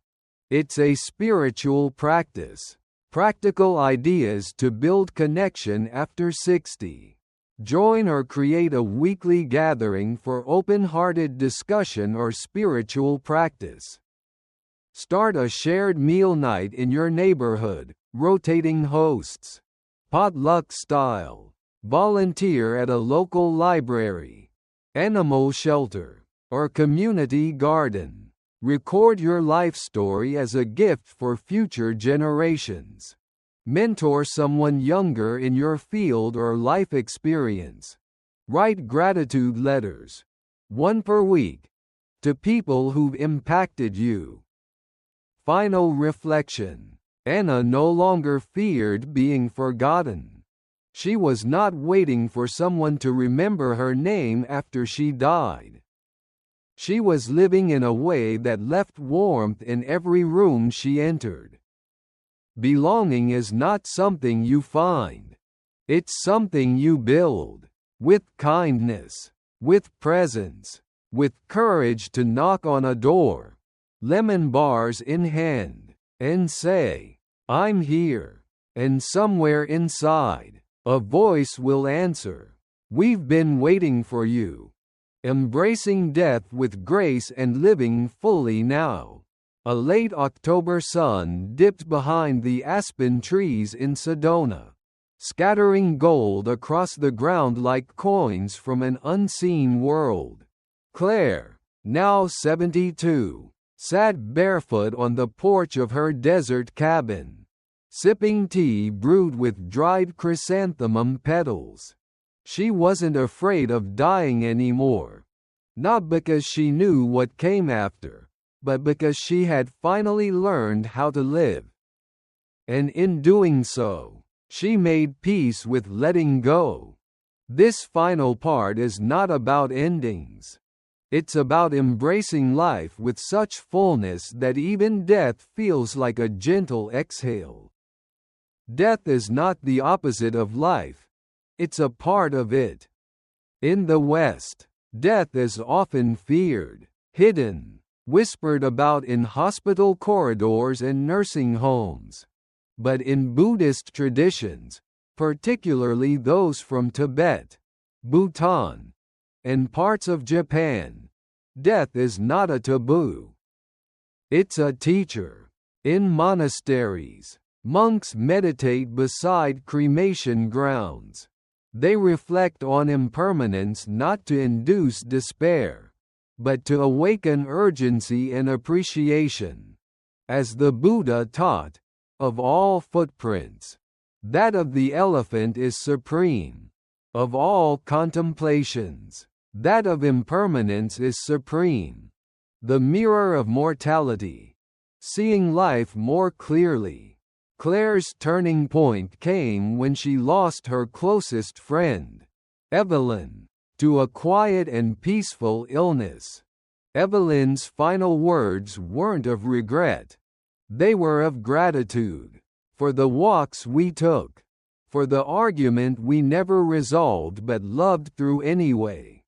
It's a spiritual practice. Practical ideas to build connection after 60. Join or create a weekly gathering for open-hearted discussion or spiritual practice. Start a shared meal night in your neighborhood, rotating hosts. Potluck style. Volunteer at a local library, animal shelter, or community garden. Record your life story as a gift for future generations. Mentor someone younger in your field or life experience. Write gratitude letters, one per week, to people who've impacted you. Final reflection. Anna no longer feared being forgotten. She was not waiting for someone to remember her name after she died. She was living in a way that left warmth in every room she entered. Belonging is not something you find. It's something you build. With kindness, with presence, with courage to knock on a door, lemon bars in hand, and say, "I'm here." And somewhere inside, a voice will answer, "We've been waiting for you." Embracing death with grace and living fully now. A late October sun dipped behind the aspen trees in Sedona, scattering gold across the ground like coins from an unseen world. Claire, now 72, sat barefoot on the porch of her desert cabin, sipping tea brewed with dried chrysanthemum petals. She wasn't afraid of dying anymore. Not because she knew what came after, but because she had finally learned how to live. And in doing so, She made peace with letting go. This final part is not about endings. It's about embracing life with such fullness that even death feels like a gentle exhale. Death is not the opposite of life. It's a part of it. In the West, death is often feared, hidden, whispered about in hospital corridors and nursing homes. But in Buddhist traditions, particularly those from Tibet, Bhutan, and parts of Japan, death is not a taboo. It's a teacher. In monasteries, monks meditate beside cremation grounds. They reflect on impermanence not to induce despair, but to awaken urgency and appreciation. As the Buddha taught, of all footprints, that of the elephant is supreme. Of all contemplations, that of impermanence is supreme. The mirror of mortality. Seeing life more clearly. Claire's turning point came when she lost her closest friend, Evelyn, to a quiet and peaceful illness. Evelyn's final words weren't of regret. They were of gratitude. For the walks we took. For the argument we never resolved but loved through anyway.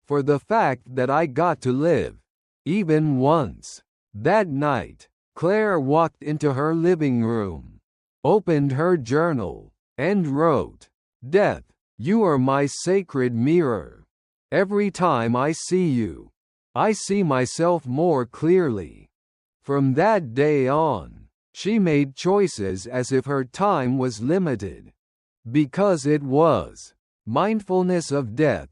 For the fact that I got to live. Even once. That night, Claire walked into her living room, opened her journal, and wrote, "Death, you are my sacred mirror. Every time I see you, I see myself more clearly." From that day on, she made choices as if her time was limited. Because it was. Mindfulness of death,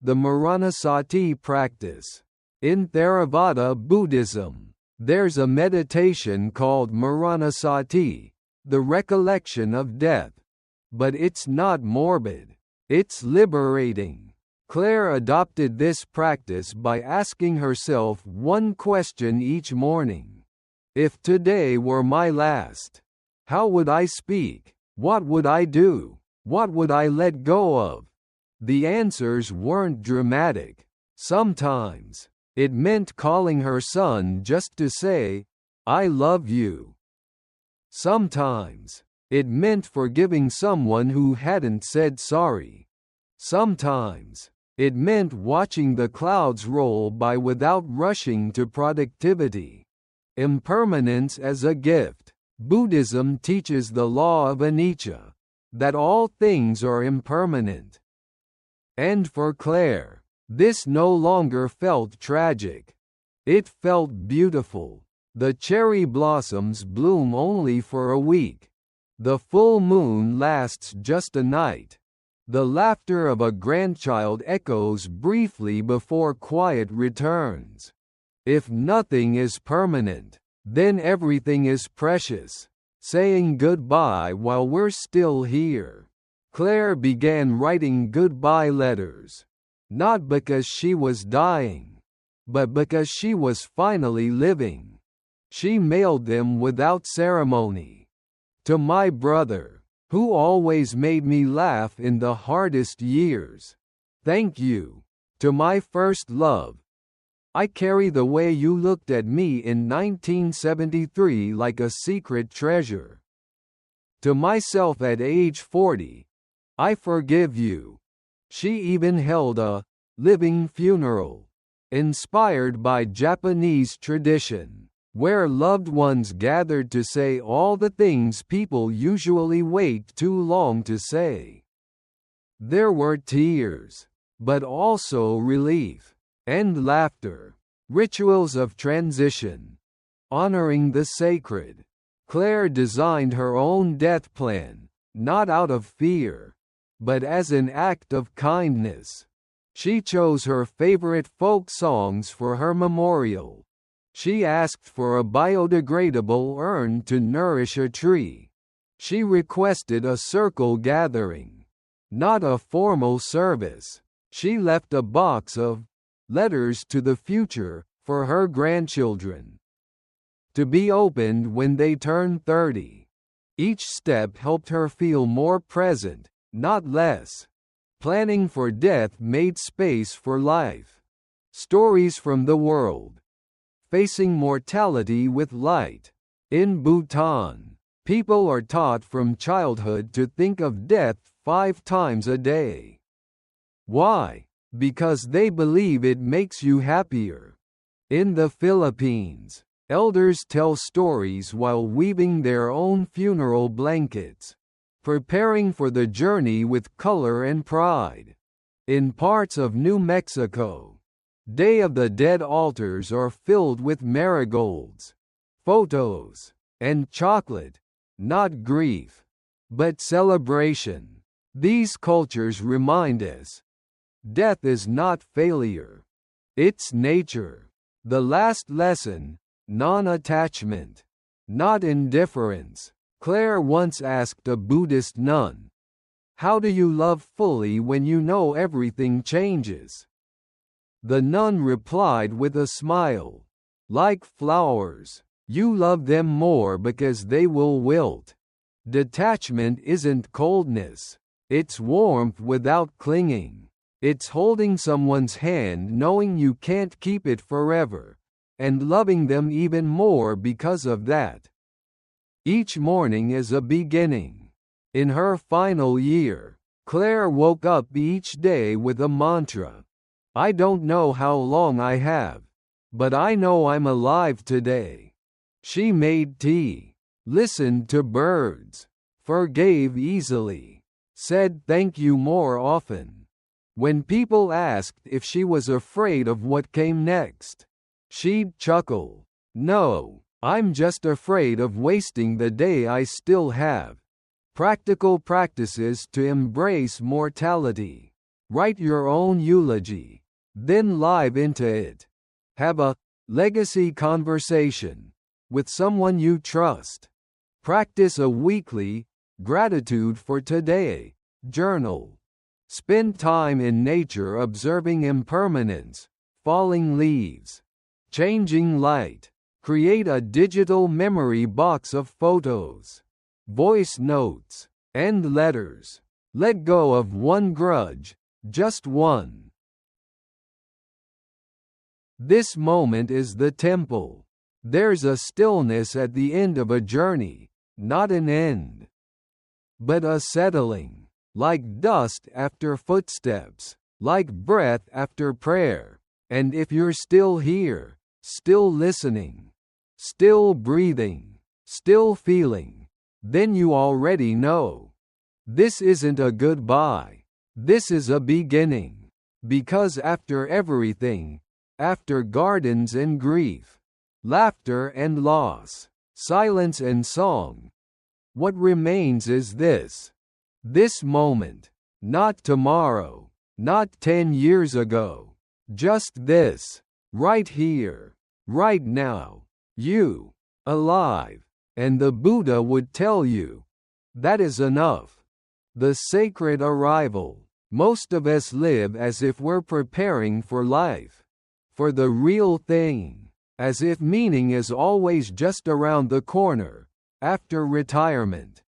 the Maranasati practice. In Theravada Buddhism, there's a meditation called Maranasati, the recollection of death. But it's not morbid. It's liberating. Claire adopted this practice by asking herself one question each morning. If today were my last, how would I speak? What would I do? What would I let go of? The answers weren't dramatic. Sometimes, it meant calling her son just to say, "I love you." Sometimes, it meant forgiving someone who hadn't said sorry. Sometimes, it meant watching the clouds roll by without rushing to productivity. Impermanence as a gift. Buddhism teaches the law of anicca, that all things are impermanent. And for Claire, this no longer felt tragic. It felt beautiful. The cherry blossoms bloom only for a week. The full moon lasts just a night. The laughter of a grandchild echoes briefly before quiet returns. If nothing is permanent, then everything is precious. Saying goodbye while we're still here. Claire began writing goodbye letters. Not because she was dying, but because she was finally living. She mailed them without ceremony. To my brother, who always made me laugh in the hardest years. Thank you. To my first love. I carry the way you looked at me in 1973 like a secret treasure. To myself at age 40, I forgive you. She even held a living funeral, inspired by Japanese tradition, where loved ones gathered to say all the things people usually wait too long to say. There were tears, but also relief. And laughter. Rituals of transition. Honoring the sacred. Claire designed her own death plan, not out of fear, but as an act of kindness. She chose her favorite folk songs for her memorial. She asked for a biodegradable urn to nourish a tree. She requested a circle gathering, not a formal service. She left a box of letters to the future, for her grandchildren. To be opened when they turn 30. Each step helped her feel more present, not less. Planning for death made space for life. Stories from the world. Facing mortality with light. In Bhutan, people are taught from childhood to think of death 5 times a day. Why? Because they believe it makes you happier. In the Philippines, elders tell stories while weaving their own funeral blankets, preparing for the journey with color and pride. In parts of New Mexico, Day of the Dead altars are filled with marigolds, photos, and chocolate, not grief, but celebration. These cultures remind us, death is not failure. It's nature. The last lesson, non-attachment, not indifference. Claire once asked a Buddhist nun, "How do you love fully when you know everything changes?" The nun replied with a smile, "Like flowers, you love them more because they will wilt. Detachment isn't coldness, it's warmth without clinging. It's holding someone's hand knowing you can't keep it forever, and loving them even more because of that." Each morning is a beginning. In her final year, Claire woke up each day with a mantra. "I don't know how long I have, but I know I'm alive today." She made tea, listened to birds, forgave easily, said thank you more often. When people asked if she was afraid of what came next, she'd chuckle, "No, I'm just afraid of wasting the day I still have." Practical practices to embrace mortality. Write your own eulogy, then live into it. Have a legacy conversation with someone you trust. Practice a weekly gratitude for today journal. Spend time in nature observing impermanence, falling leaves, changing light. Create a digital memory box of photos, voice notes, and letters. Let go of one grudge, just one. This moment is the temple. There's a stillness at the end of a journey, not an end, but a settling, like dust after footsteps, like breath after prayer. And if you're still here, still listening, still breathing, still feeling, then you already know. This isn't a goodbye. This is a beginning. Because after everything, after gardens and grief, laughter and loss, silence and song, what remains is this. This moment. Not tomorrow, not 10 years ago. Just this. Right here. Right now. You. Alive. And the Buddha would tell you, that is enough. The sacred arrival. Most of us live as if we're preparing for life. For the real thing. As if meaning is always just around the corner. After retirement.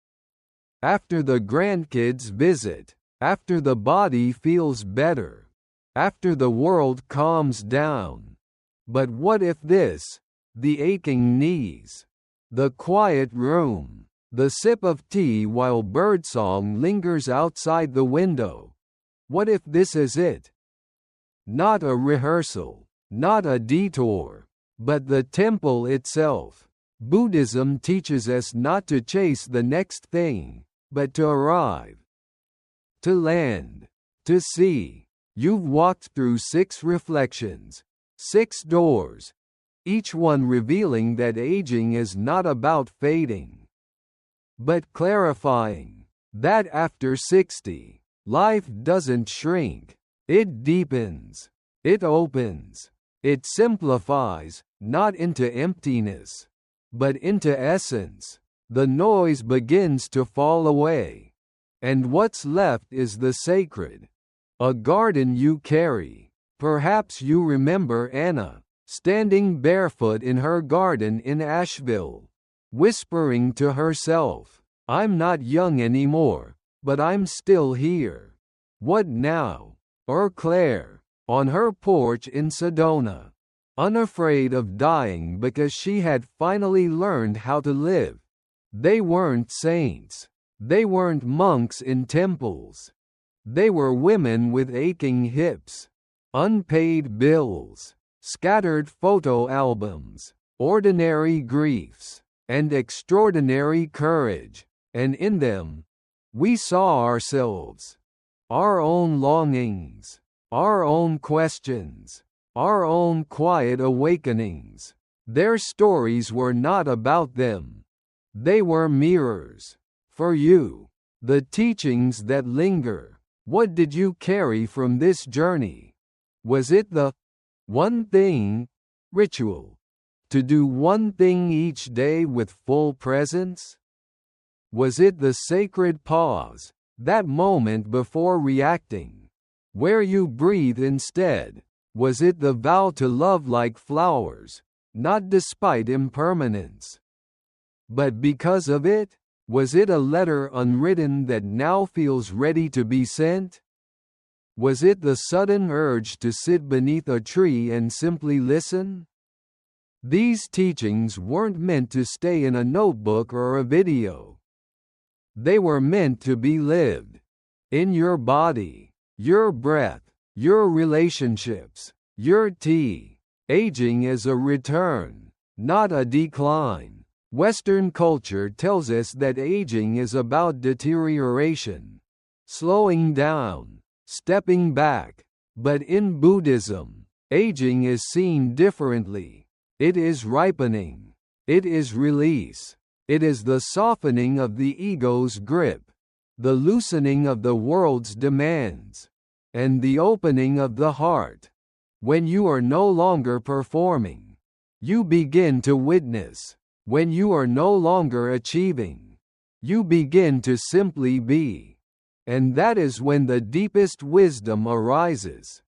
After the grandkids visit. After the body feels better. After the world calms down. But what if this? The aching knees. The quiet room. The sip of tea while birdsong lingers outside the window. What if this is it? Not a rehearsal. Not a detour. But the temple itself. Buddhism teaches us not to chase the next thing, but to arrive. To land. To see. You've walked through 6 reflections. 6 doors. Each one revealing that aging is not about fading, but clarifying. That after 60, life doesn't shrink. It deepens. It opens. It simplifies, not into emptiness, but into essence. The noise begins to fall away. And what's left is the sacred. A garden you carry. Perhaps you remember Anna, standing barefoot in her garden in Asheville, whispering to herself, I'm not young anymore, but I'm still here. What now? Claire, on her porch in Sedona, unafraid of dying because she had finally learned how to live. They weren't saints. They weren't monks in temples. They were women with aching hips, unpaid bills, scattered photo albums, ordinary griefs, and extraordinary courage. And in them, we saw ourselves, our own longings, our own questions, our own quiet awakenings. Their stories were not about them. They were mirrors. For you, the teachings that linger. What did you carry from this journey? Was it the one thing ritual? To do one thing each day with full presence? Was it the sacred pause, that moment before reacting, where you breathe instead? Was it the vow to love like flowers, not despite impermanence, but because of it? Was it a letter unwritten that now feels ready to be sent? Was it the sudden urge to sit beneath a tree and simply listen? These teachings weren't meant to stay in a notebook or a video. They were meant to be lived. In your body, your breath, your relationships, your tea. Aging is a return, not a decline. Western culture tells us that aging is about deterioration, slowing down, stepping back. But in Buddhism, aging is seen differently. It is ripening. It is release. It is the softening of the ego's grip, the loosening of the world's demands, and the opening of the heart. When you are no longer performing, you begin to witness. When you are no longer achieving, you begin to simply be. And that is when the deepest wisdom arises.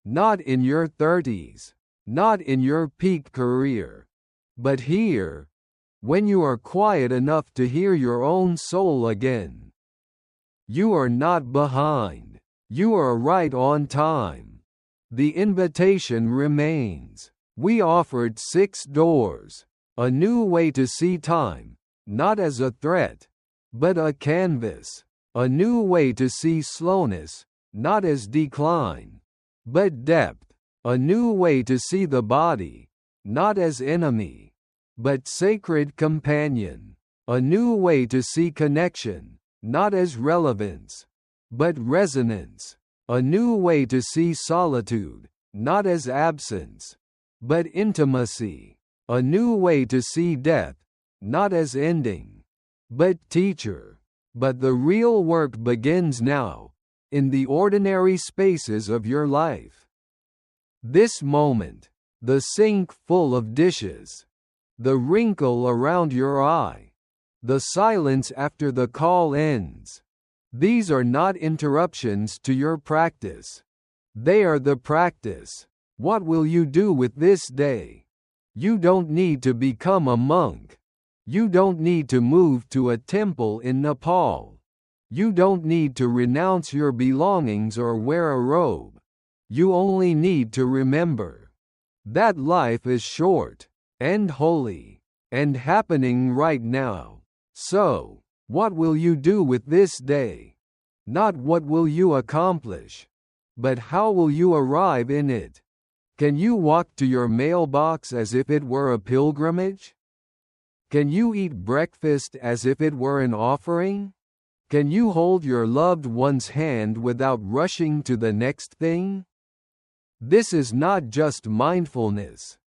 Not in your 30s, not in your peak career, but here, when you are quiet enough to hear your own soul again. You are not behind. You are right on time. The invitation remains. We offered 6 doors. A new way to see time, not as a threat, but a canvas. A new way to see slowness, not as decline, but depth. A new way to see the body, not as enemy, but sacred companion. A new way to see connection, not as relevance, but resonance. A new way to see solitude, not as absence, but intimacy. A new way to see death, not as ending, but teacher. But the real work begins now, in the ordinary spaces of your life. This moment, the sink full of dishes, the wrinkle around your eye, the silence after the call ends. These are not interruptions to your practice. They are the practice. What will you do with this day? You don't need to become a monk. You don't need to move to a temple in Nepal. You don't need to renounce your belongings or wear a robe. You only need to remember that life is short, and holy, and happening right now. So, what will you do with this day? Not what will you accomplish, but how will you arrive in it? Can you walk to your mailbox as if it were a pilgrimage? Can you eat breakfast as if it were an offering? Can you hold your loved one's hand without rushing to the next thing? This is not just mindfulness.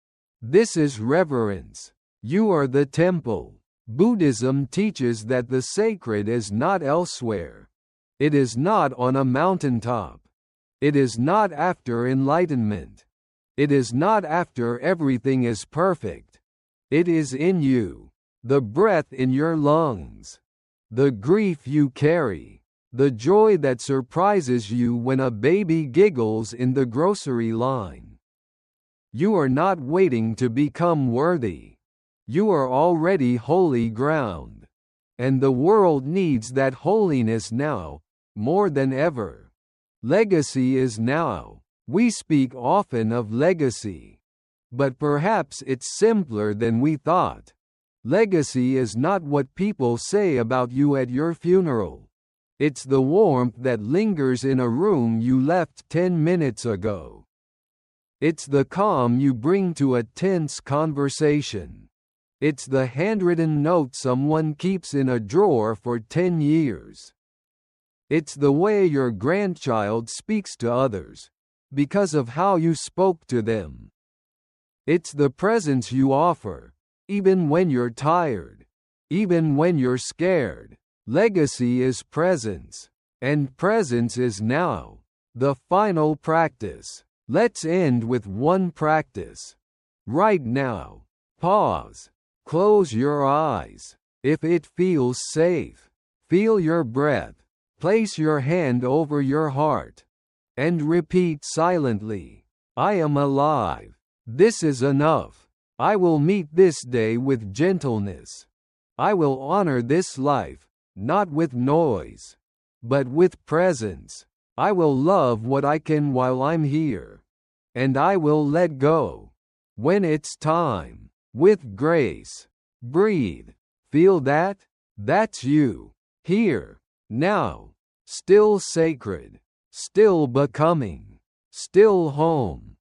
This is reverence. You are the temple. Buddhism teaches that the sacred is not elsewhere. It is not on a mountaintop. It is not after enlightenment. It is not after everything is perfect. It is in you. The breath in your lungs. The grief you carry. The joy that surprises you when a baby giggles in the grocery line. You are not waiting to become worthy. You are already holy ground. And the world needs that holiness now, more than ever. Legacy is now. We speak often of legacy. But perhaps it's simpler than we thought. Legacy is not what people say about you at your funeral. It's the warmth that lingers in a room you left 10 minutes ago. It's the calm you bring to a tense conversation. It's the handwritten note someone keeps in a drawer for 10 years. It's the way your grandchild speaks to others, because of how you spoke to them. It's the presence you offer, even when you're tired, even when you're scared. Legacy is presence, and presence is now. The final practice. Let's end with one practice. Right now, pause. Close your eyes. If it feels safe, feel your breath. Place your hand over your heart. And repeat silently, I am alive. This is enough. I will meet this day with gentleness. I will honor this life, not with noise, but with presence. I will love what I can while I'm here. And I will let go when it's time, with grace. Breathe. Feel that? That's you. Here. Now. Still sacred. Still becoming. Still home.